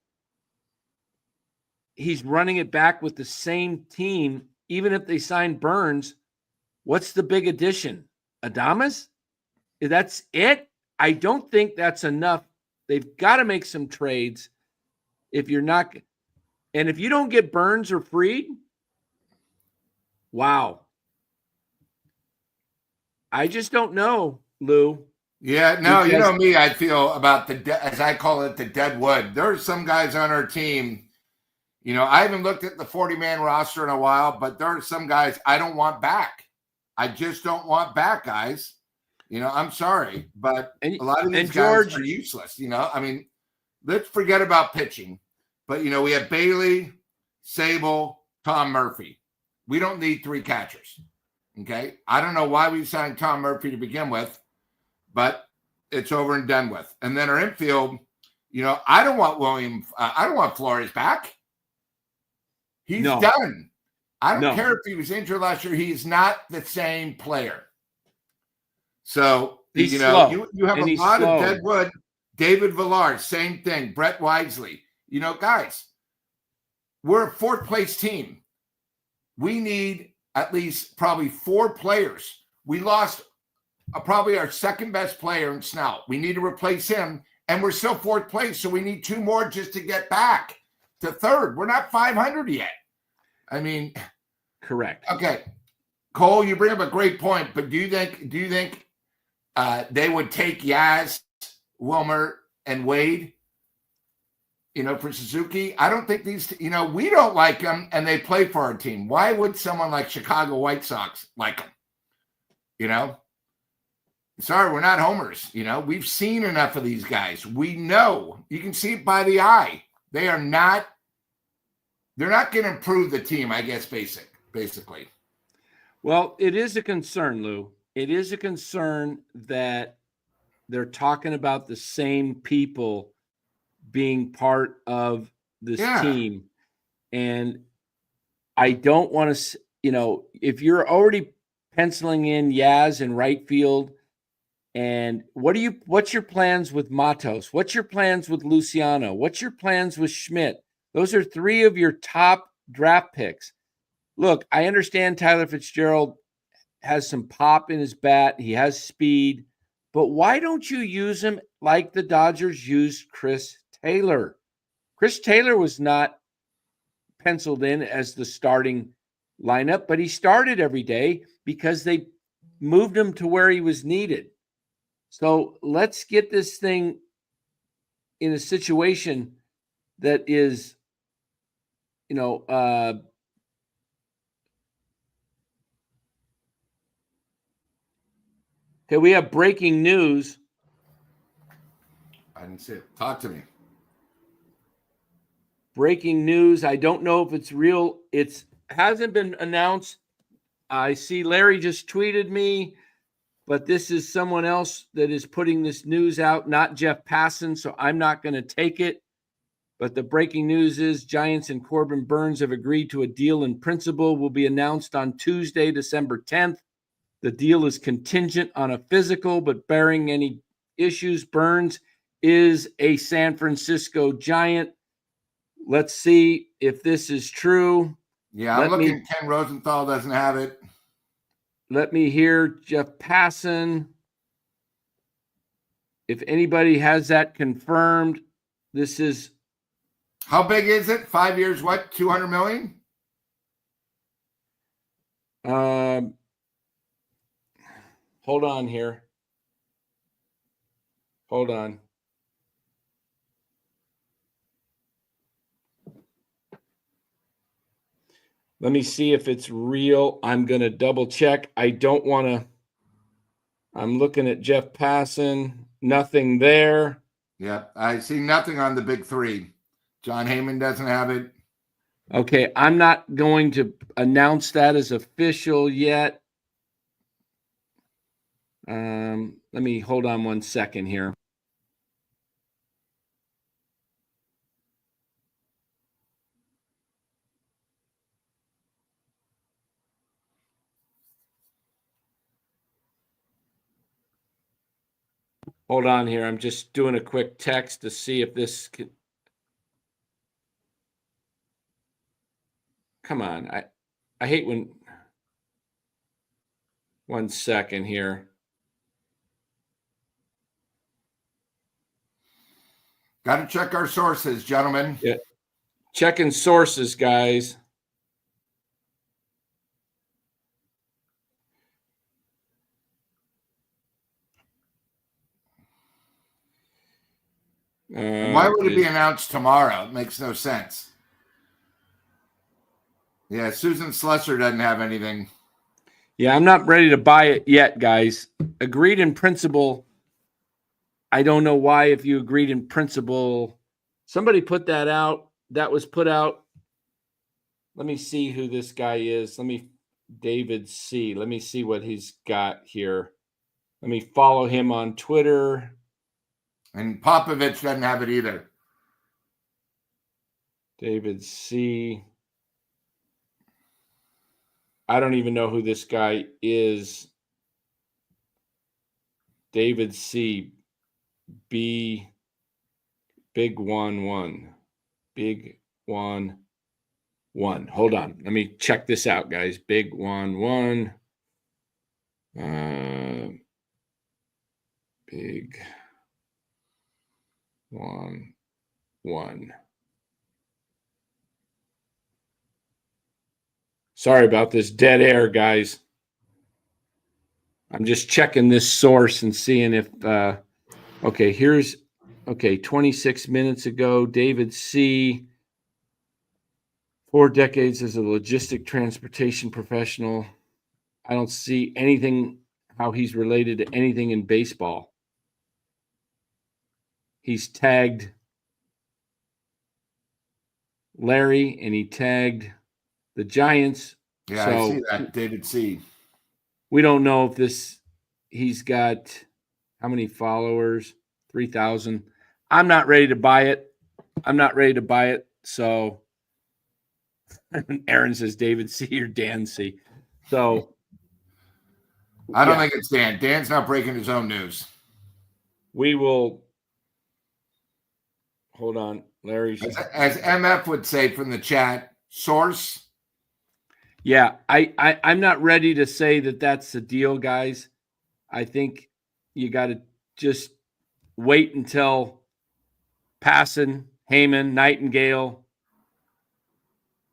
he's running it back with the same team, even if they sign Burnes. What's the big addition? Adames? That's it? I don't think that's enough. They've got to make some trades. If you're not, and if you don't get Burnes or Fried, wow. I just don't know, Lou. Yeah, no, you know me, I feel about as I call it, the dead wood. There are some guys on our team, I haven't looked at the 40-man roster in a while, but there are some guys I don't want back. I just don't want back, guys. I'm sorry, but a lot of these guys are useless. Let's forget about pitching. But, we have Bailey, Sable, Tom Murphy. We don't need three catchers, okay? I don't know why we signed Tom Murphy to begin with, but it's over and done with. And then our infield, I don't want Flores back. He's done. I don't care if he was injured last year. He's not the same player. So, you have a lot of dead wood. David Villar, same thing. Brett Wisely. Guys, we're a fourth-place team. We need at least probably 4 players. We lost probably our second-best player in Snell. We need to replace him, and we're still fourth place, so we need 2 more just to get back to third. We're not 500 yet. Correct. Okay. Cole, you bring up a great point, but do you think they would take Yaz, Wilmer, and Wade, for Suzuki? I don't think these, we don't like them, and they play for our team. Why would someone like Chicago White Sox like them? Sorry, we're not homers. We've seen enough of these guys. We know. You can see it by the eye. They're not going to improve the team, I guess, basically. Well, it is a concern, Lou. It is a concern that they're talking about the same people being part of this team. And I don't want to, if you're already penciling in Yaz in right field, and what's your plans with Matos? What's your plans with Luciano? What's your plans with Schmidt? Those are 3 of your top draft picks. Look, I understand Tyler Fitzgerald has some pop in his bat. He has speed. But why don't you use him like the Dodgers used Chris Taylor? Chris Taylor was not penciled in as the starting lineup, but he started every day because they moved him to where he was needed. So let's get this thing in a situation that is, okay, we have breaking news. I didn't see it. Talk to me. Breaking news. I don't know if it's real. It hasn't been announced. I see Larry just tweeted me, but this is someone else that is putting this news out, not Jeff Passan, so I'm not going to take it. But the breaking news is Giants and Corbin Burnes have agreed to a deal in principle will be announced on Tuesday, December 10th. The deal is contingent on a physical, but barring any issues, Burnes is a San Francisco Giant. Let's see if this is true. Yeah, I'm looking. Ken Rosenthal doesn't have it. Let me hear Jeff Passan. If anybody has that confirmed, this is. How big is it? 5 years, what? 200 million? Hold on here. Hold on. Let me see if it's real. I'm going to double check. I don't want to. I'm looking at Jeff Passan. Nothing there. Yep. I see nothing on the big three. John Heyman doesn't have it. Okay. I'm not going to announce that as official yet. Let me hold on 1 second here. Hold on here. I'm just doing a quick text to see if this can. Come on. I hate when. 1 second here. Got to check our sources, gentlemen. Yeah. Checking sources, guys. Why would it be announced tomorrow? It makes no sense. Yeah, Susan Slusser doesn't have anything. Yeah, I'm not ready to buy it yet, guys. Agreed in principle. I don't know why, if you agreed in principle. Somebody put that out. That was put out. Let me see who this guy is. David C. Let me see what he's got here. Let me follow him on Twitter. And Popovich doesn't have it either. David C. I don't even know who this guy is. David C. B. Big 1-1. Big 1-1. Hold on. Let me check this out, guys. Big 1-1. Big 1-1. Sorry about this dead air, guys. I'm just checking this source and seeing if okay, 26 minutes ago, David C. 4 decades as a logistic transportation professional. I don't see anything how he's related to anything in baseball. He's tagged Larry and he tagged the Giants. Yeah, so I see that. David C. We don't know if he's got how many followers? 3,000. I'm not ready to buy it. So Aaron says David C. or Dan C. So I don't think it's Dan. Dan's not breaking his own news. We will hold on. Larry's as MF would say from the chat, source. Yeah, I'm not ready to say that that's the deal, guys. I think you got to just wait until Passan, Heyman, Nightingale,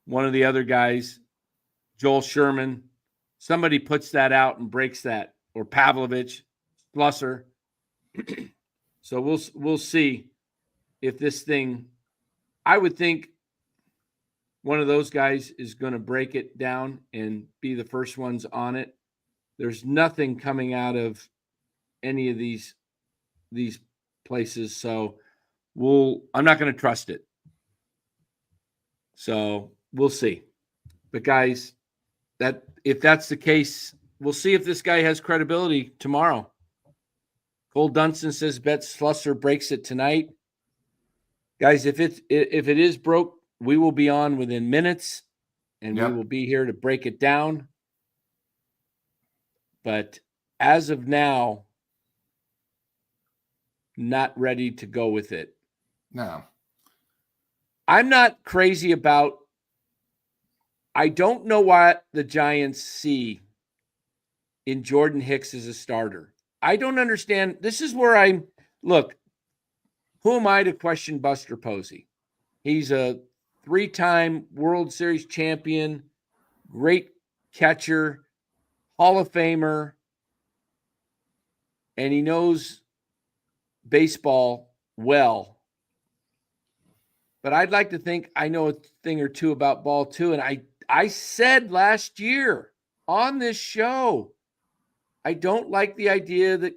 one of the other guys, Joel Sherman, somebody puts that out and breaks that, or Pavlovich, Slusser. So we'll see if this thing. I would think one of those guys is going to break it down and be the first ones on it. There's nothing coming out of any of these places, so I'm not going to trust it. So we'll see. But guys, if that's the case, we'll see if this guy has credibility tomorrow. Cole Dunstan says bet Slusser breaks it tonight. Guys, if it is broke, we will be on within minutes, and we will be here to break it down. But as of now, not ready to go with it. No. I'm not crazy about. I don't know what the Giants see in Jordan Hicks as a starter. I don't understand. This is where look, who am I to question Buster Posey? He's a 3-time World Series champion, great catcher, Hall of Famer, and he knows baseball well. But I'd like to think I know a thing or two about ball too. And I said last year on this show, I don't like the idea that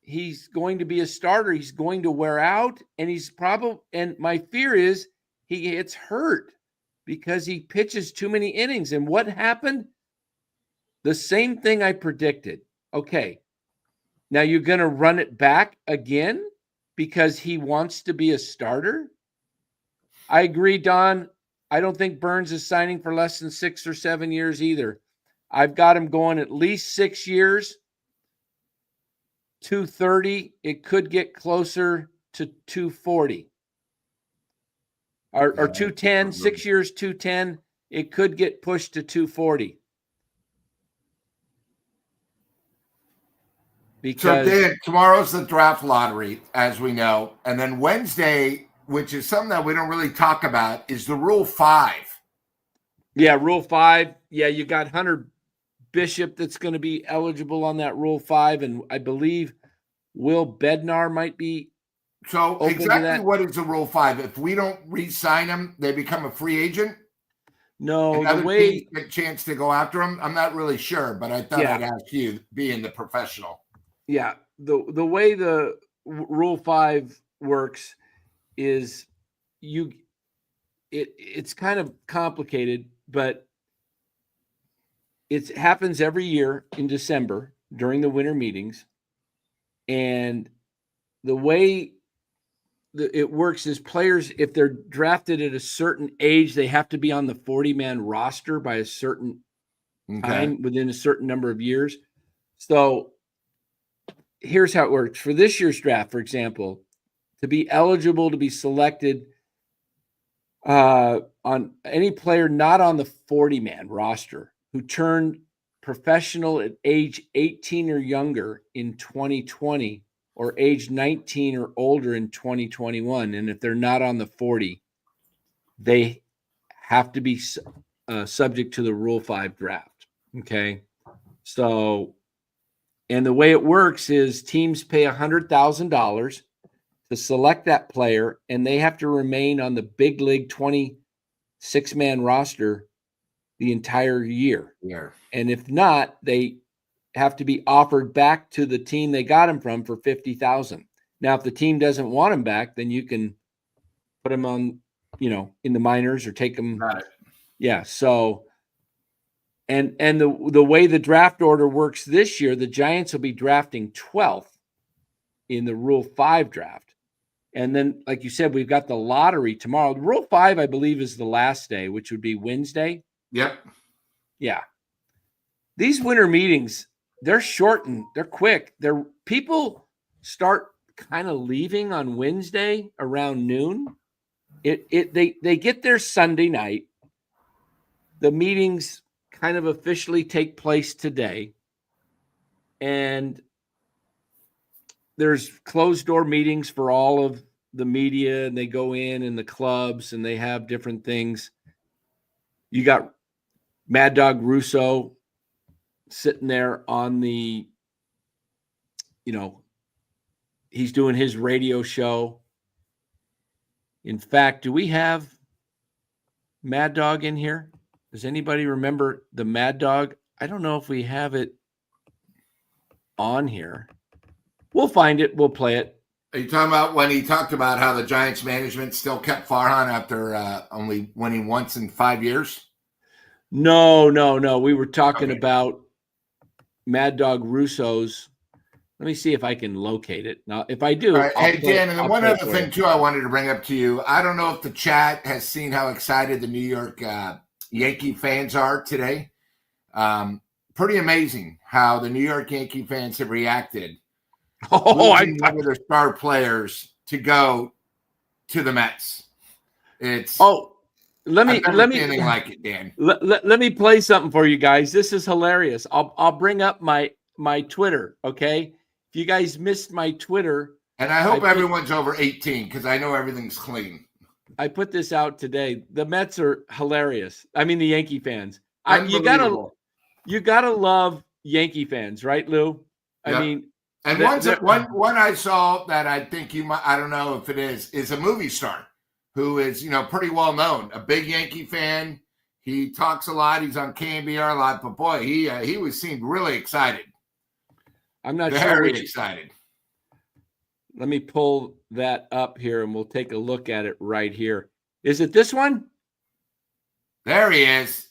he's going to be a starter. He's going to wear out, and my fear is he gets hurt because he pitches too many innings. And what happened? The same thing I predicted. Okay, now you're going to run it back again because he wants to be a starter? I agree, Don. I don't think Burnes is signing for less than 6 or 7 years either. I've got him going at least 6 years, 230. It could get closer to 240 or 210, 6 years, 210. It could get pushed to 240. Because so Dan, tomorrow's the draft lottery, as we know. And then Wednesday, which is something that we don't really talk about, is the Rule 5. Yeah, Rule 5. Yeah, you got Hunter Bishop that's going to be eligible on that Rule 5, and I believe Will Bednar might be. So exactly what is the Rule 5? If we don't re-sign them, they become a free agent? No, and the other way teams get a chance to go after them? I'm not really sure, but I thought I'd ask you, being the professional. Yeah, the way the Rule 5 works is it's kind of complicated, but it happens every year in December during the winter meetings. And the way it works is players, if they're drafted at a certain age, they have to be on the 40-man roster by a certain time within a certain number of years. So here's how it works. For this year's draft, for example, to be eligible to be selected on any player not on the 40-man roster who turned professional at age 18 or younger in 2020 or age 19 or older in 2021, and if they're not on the 40, they have to be subject to the Rule 5 draft. Okay, so and the way it works is teams pay $100,000 to select that player, and they have to remain on the big league 26-man roster the entire year. Yeah. And if not, they have to be offered back to the team they got him from for $50,000. Now, if the team doesn't want him back, then you can put him on, in the minors or take him. Got it. Yeah. So, and the way the draft order works this year, the Giants will be drafting 12th in the Rule 5 draft. And then, like you said, we've got the lottery tomorrow. Rule 5, I believe, is the last day, which would be Wednesday. Yep. Yeah. These winter meetings, they're shortened. They're quick. People start kind of leaving on Wednesday around noon. They get there Sunday night. The meetings kind of officially take place today. And there's closed door meetings for all of the media, and they go in the clubs and they have different things. You got Mad Dog Russo sitting there on the, he's doing his radio show. In fact, do we have Mad Dog in here? Does anybody remember the Mad Dog? I don't know if we have it on here. We'll find it. We'll play it. Are you talking about when he talked about how the Giants management still kept Farhan after only winning once in 5 years? No. We were talking about Mad Dog Russo's Let me see if I can locate it. Now, if I do, All right. Hey, Dan, and then one play other it for thing, you. too, I wanted to bring up to you. I don't know if the chat has seen how excited the New York Yankee fans are today. Pretty amazing how the New York Yankee fans have reacted. Losing one of their star players to go to the Mets. Let me anything like it, Dan. Let me play something for you guys. This is hilarious. I'll bring up my Twitter. Okay, if you guys missed my Twitter, and I hope everyone's over 18 because I know everything's clean. I put this out today. The Mets are hilarious. I mean, the Yankee fans. You gotta love Yankee fans, right, Lou? Yep. I mean, and one I saw that I think you might, I don't know if it is a movie star who is, pretty well known, a big Yankee fan. He talks a lot. He's on KNBR a lot, but boy, he seemed really excited. I'm not very excited. Let me pull that up here, and we'll take a look at it right here. Is it this one? There he is.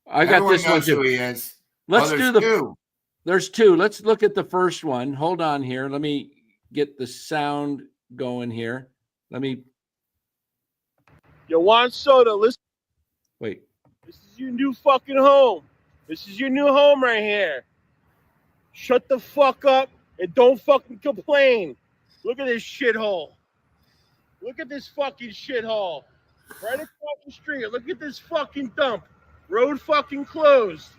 I got this one too. Who he is. Let's do two. There's two. Let's look at the first one. Hold on here. Let me get the sound going here. Yo, Juan Soto, listen. Wait. This is your new fucking home. This is your new home right here. Shut the fuck up and don't fucking complain. Look at this shithole. Look at this fucking shithole. Right across the street. Look at this fucking dump. Road fucking closed.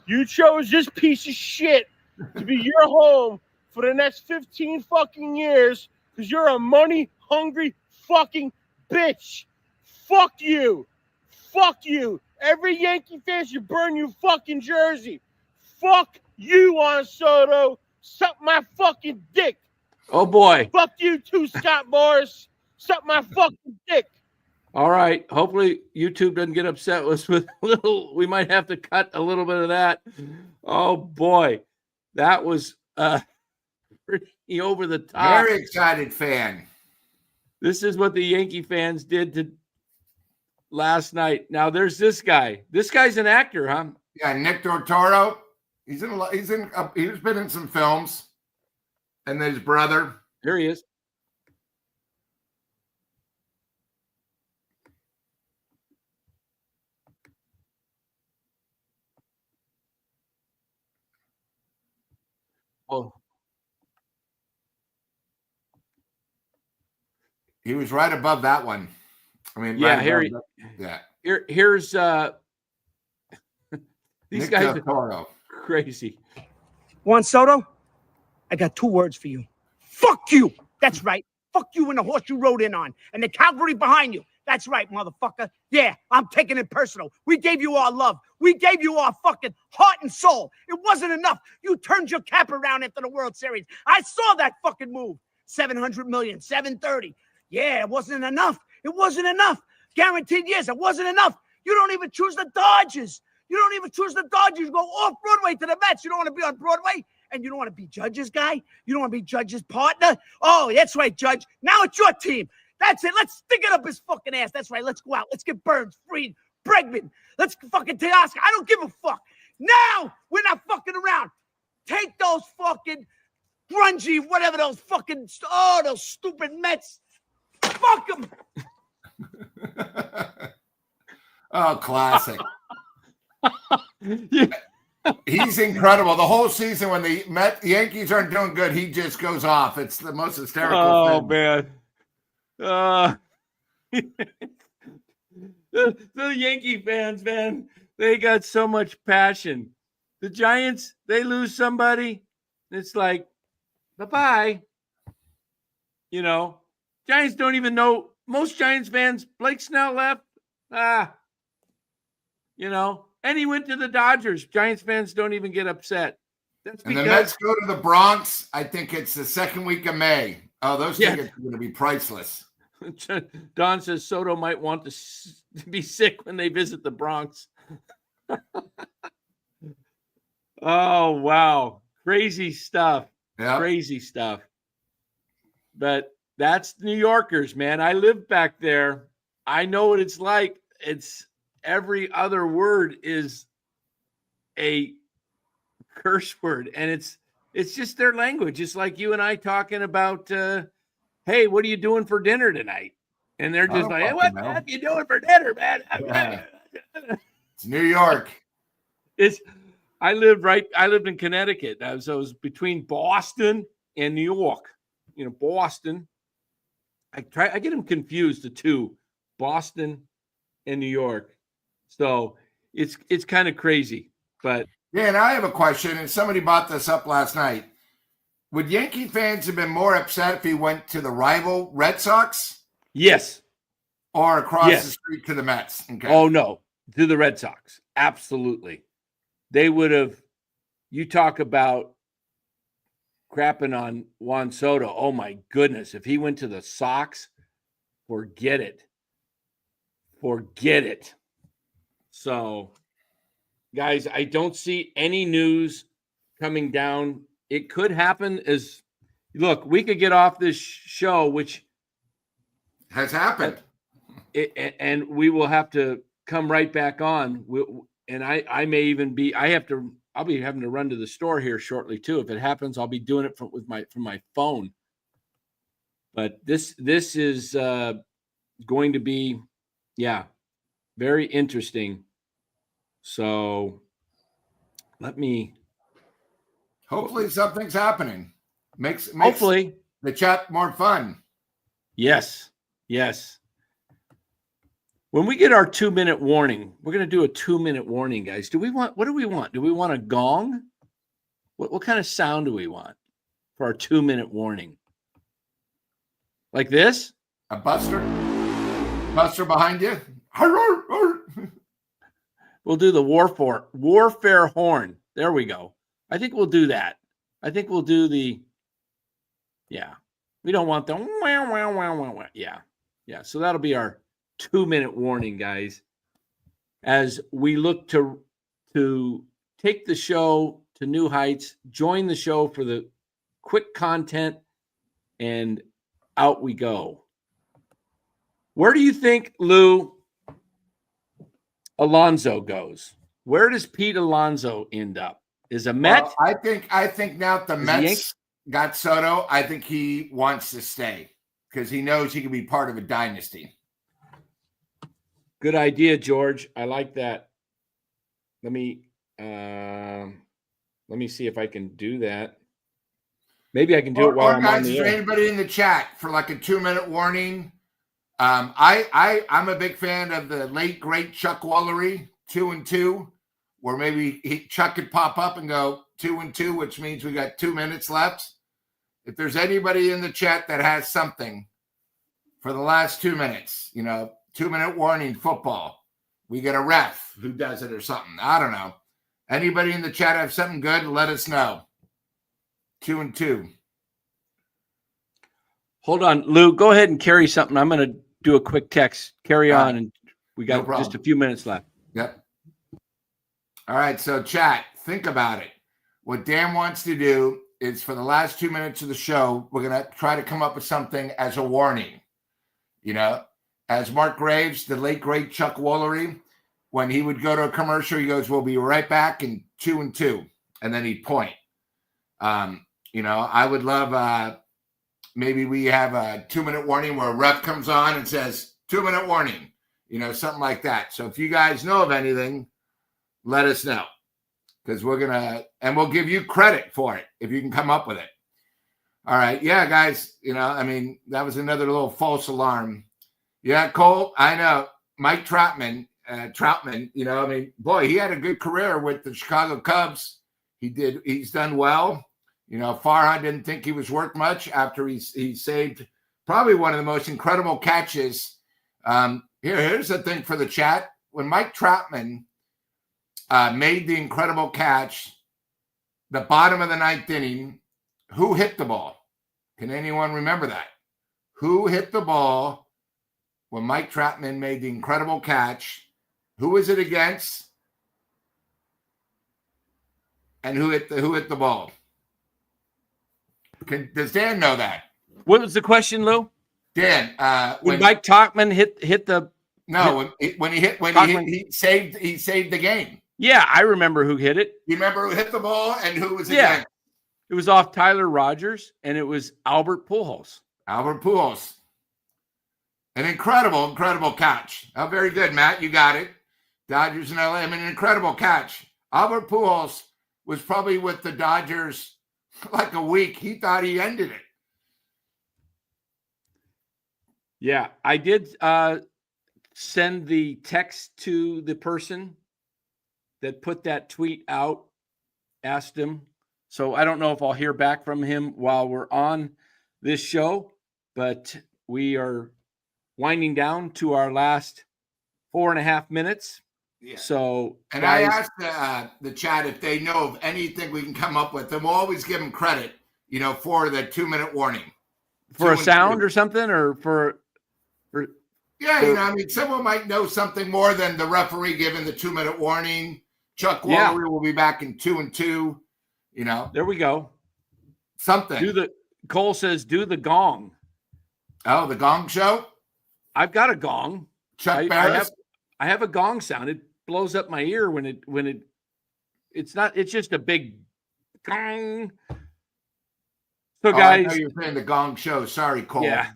You chose this piece of shit to be your home for the next 15 fucking years because you're a money-hungry fucking bitch. Fuck you. Fuck you. Every Yankee fan should burn your fucking jersey. Fuck you, Juan Soto. Suck my fucking dick. Oh, boy. Fuck you too, Scott Morris. Suck my fucking dick. All right. Hopefully YouTube doesn't get upset with us with a little. We might have to cut a little bit of that. Oh, boy. That was pretty over the top. Very excited fan. This is what the Yankee fans did to last night. Now there's this guy. This guy's an actor, huh? Yeah, Nick Tortoro. He's been in some films. And his brother. Here he is. Oh. He was right above that one. I mean, yeah, here's these Nick guys Tortoro. are crazy. Juan Soto, I got two words for you. Fuck you. That's right. Fuck you and the horse you rode in on and the cavalry behind you. That's right, motherfucker. Yeah, I'm taking it personal. We gave you our love. We gave you our fucking heart and soul. It wasn't enough. You turned your cap around after the World Series. I saw that fucking move. 700 million, 730. Yeah, it wasn't enough. It wasn't enough. Guaranteed years. It wasn't enough. You don't even choose the Dodgers. You don't even choose the Dodgers. You go off Broadway to the Mets. You don't want to be on Broadway. And you don't want to be Judge's guy. You don't want to be Judge's partner. Oh, that's right, Judge. Now it's your team. That's it. Let's stick it up his fucking ass. That's right. Let's go out. Let's get Burnes, Fried, Bregman. Let's fucking Teoscar. I don't give a fuck. Now we're not fucking around. Take those fucking grungy, whatever those fucking, those stupid Mets. Fuck them. Oh, classic. He's incredible. The whole season when the Yankees aren't doing good, he just goes off. It's the most hysterical thing. Man. The Yankee fans, man, they got so much passion. The Giants, they lose somebody, it's like, bye-bye. You know, Giants don't even know. Most Giants fans, Blake Snell left. You know, and he went to the Dodgers. Giants fans don't even get upset. That's because the Mets go to the Bronx. I think it's the second week of May. Oh, those tickets are going to be priceless. Don says Soto might want to be sick when they visit the Bronx. Oh, wow. Crazy stuff. Yep. Crazy stuff. But that's New Yorkers, man. I live back there. I know what it's like. It's every other word is a curse word, and it's It's just their language. It's like you and I talking about, hey, what are you doing for dinner tonight? And they're just like, hey, what the heck are you doing for dinner, man? It's New York. I lived in Connecticut. So it was between Boston and New York. Boston. I get them confused, the two, Boston and New York. So it's kind of crazy. But yeah, and I have a question, and somebody brought this up last night. Would Yankee fans have been more upset if he went to the rival Red Sox? Yes. Or across the street to the Mets? Okay. Oh, no. To the Red Sox. Absolutely. They would have, you talk about crapping on Juan Soto. Oh, my goodness. If he went to the Sox, forget it. Forget it. So, guys, I don't see any news coming down. It could happen as, look, we could get off this show, which has happened. And we will have to come right back on. And I may even be, I'll be having to run to the store here shortly too. If it happens, I'll be doing it from my phone. But this is going to be, very interesting. So hopefully something's happening. Makes hopefully the chat more fun. Yes. When we get our 2-minute warning, we're going to do a 2-minute warning, guys. What do we want? Do we want a gong? What kind of sound do we want for our 2-minute warning? Like this? A buster behind you? We'll do the warfare horn. There we go. I think we'll do that. I think we'll do the, we don't want the wow. Yeah. So that'll be our 2-minute warning, guys, as we look to take the show to new heights, join the show for the quick content, and out we go. Where do you think, Lou, Alonso goes? Where does Pete Alonso end up? Is a Met? Well, I think now that the Mets got Soto, I think he wants to stay because he knows he can be part of a dynasty. Good idea, George. I like that. Let me see if I can do that. Maybe I can do it while I'm on the air. Is there anybody in the chat for like a 2-minute warning? I'm a big fan of the late great Chuck Woolery 2-2, where maybe Chuck could pop up and go 2-2, which means we got 2 minutes left. If there's anybody in the chat that has something for the last 2 minutes, 2-minute warning football. We get a ref who does it or something. I don't know. Anybody in the chat have something good? Let us know. 2-2. Hold on, Lou. Go ahead and carry something. I'm going to do a quick text. Carry on, and we got just a few minutes left. Yep. All right, so chat, think about it. What Dan wants to do is for the last 2 minutes of the show, we're going to try to come up with something as a warning. As Mark Graves, the late, great Chuck Woolery, when he would go to a commercial, he goes, we'll be right back in 2-2. And then he'd point. I would love maybe we have a 2-minute warning where a ref comes on and says 2-minute warning, something like that. So if you guys know of anything, let us know because we'll give you credit for it if you can come up with it. All right. Yeah, guys, that was another little false alarm. Yeah, Cole, I know. Mike Troutman, boy, he had a good career with the Chicago Cubs. He's done well. Farhan didn't think he was worth much after he saved probably one of the most incredible catches. Here's the thing for the chat. When Mike Troutman made the incredible catch, the bottom of the 9th inning, who hit the ball? Can anyone remember that? Who hit the ball when Mike Troutman made the incredible catch? Who was it against? And who hit the ball? Does Dan know that? What was the question, Lou? Dan, when Mike Troutman hit the he saved the game. Yeah, I remember who hit it. You remember who hit the ball and who was against? It was off Tyler Rogers, and it was Albert Pujols. Albert Pujols. An incredible catch. Oh, very good, Matt. You got it. Dodgers in LA. I mean, an incredible catch. Albert Pujols was probably with the Dodgers like a week. He thought he ended it. Yeah, I did send the text to the person that put that tweet out, asked him. So I don't know if I'll hear back from him while we're on this show, but we are winding down to our last 4.5 minutes. Yeah. So, and guys, I asked the chat if they know of anything we can come up with, and we'll always give them credit, for the 2-minute warning. For a sound or something, or for yeah, someone might know something more than the referee giving the 2-minute warning. Chuck Woolery will be back in 2-2. There we go. Something. Cole says, do the gong. Oh, the gong show? I've got a gong. Chuck Barris? I have a gong sound. It blows up my ear it's just a big gong. So guys, I know you're saying the gong show. Sorry, Cole. Yeah.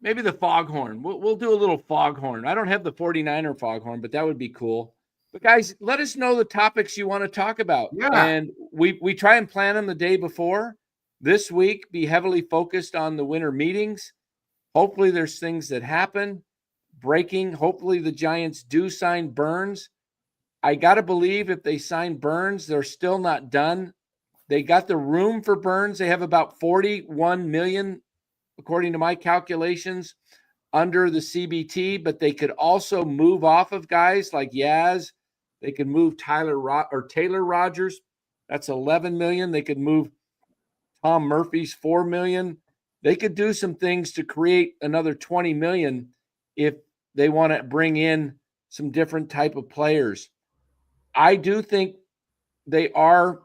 Maybe the foghorn. We'll do a little foghorn. I don't have the 49er foghorn, but that would be cool. But guys, let us know the topics you want to talk about. Yeah. And we try and plan them the day before. This week, be heavily focused on the winter meetings. Hopefully there's things that happen. Breaking. Hopefully the Giants do sign Burnes. I got to believe if they sign Burnes, they're still not done. They got the room for Burnes. They have about $41 million, according to my calculations, under the CBT, but they could also move off of guys like Yaz. They could move Taylor Rogers. That's $11 million. They could move Tom Murphy's $4 million. They could do some things to create another $20 million if they want to bring in some different type of players. I do think they are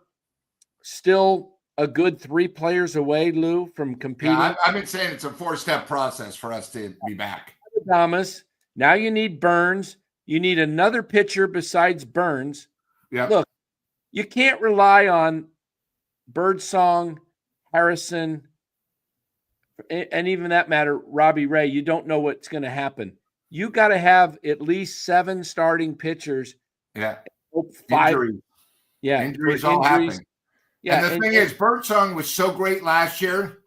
still a good 3 players away, Lou, from competing. Yeah, I've been saying it's a 4-step process for us to be back. Thomas. Now you need Burnes. You need another pitcher besides Burnes. Yeah. Look, you can't rely on Birdsong, Harrison, and even that matter, Robbie Ray. You don't know what's going to happen. You got to have at least 7 starting pitchers. Yeah. 5. Injuries. Yeah. Injuries all happen. Yeah. And the thing is, Birdsong was so great last year.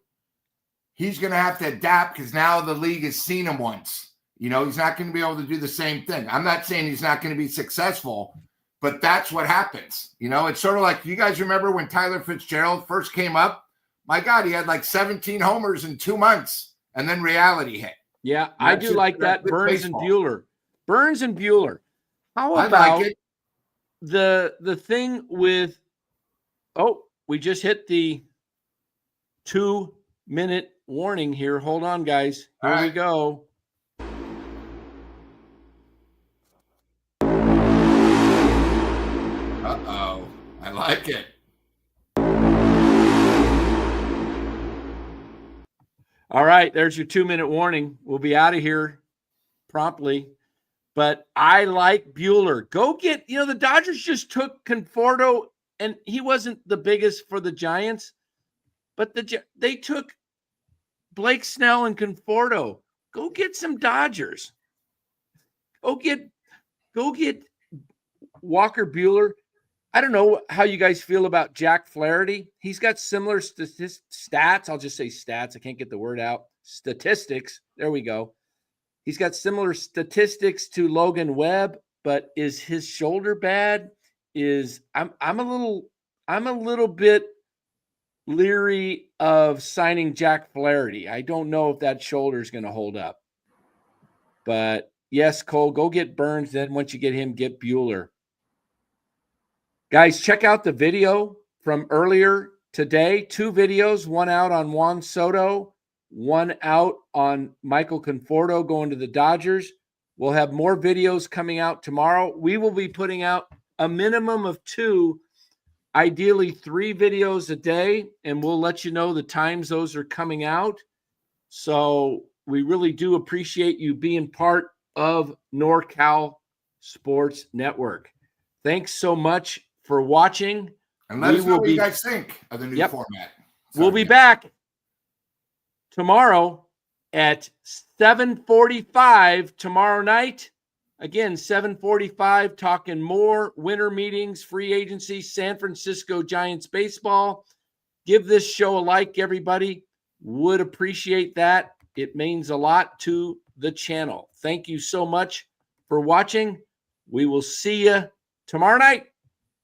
He's going to have to adapt because now the league has seen him once. He's not going to be able to do the same thing. I'm not saying he's not going to be successful, but that's what happens. It's sort of like, you guys remember when Tyler Fitzgerald first came up? My God, he had like 17 homers in 2 months, and then reality hit. Yeah, I do like that. Burnes and Buehler. Burnes and Buehler. How about like the thing with we just hit the 2-minute warning here. Hold on, guys. Here we go. Uh-oh. I like it. All right, there's your 2-minute warning. We'll be out of here promptly. But I like Buehler. Go get, the Dodgers just took Conforto, and he wasn't the biggest for the Giants, but they took Blake Snell and Conforto. Go get some Dodgers. Go get Walker Buehler. I don't know how you guys feel about Jack Flaherty. He's got similar stats. I'll just say stats. I can't get the word out. Statistics. There we go. He's got similar statistics to Logan Webb, but is his shoulder bad? I'm a little bit leery of signing Jack Flaherty. I don't know if that shoulder is going to hold up. But yes, Cole, go get Burnes. Then once you get him, get Buehler. Guys, check out the video from earlier today. 2 videos, one out on Juan Soto, one out on Michael Conforto going to the Dodgers. We'll have more videos coming out tomorrow. We will be putting out a minimum of 2, ideally 3 videos a day, and we'll let you know the times those are coming out. So we really do appreciate you being part of NorCal Sports Network. Thanks so much for watching. And let us know what you guys think of the new format. We'll be back tomorrow at 7:45 tomorrow night. Again, 7:45, talking more winter meetings, free agency, San Francisco Giants baseball. Give this show a like, everybody. Would appreciate that. It means a lot to the channel. Thank you so much for watching. We will see you tomorrow night.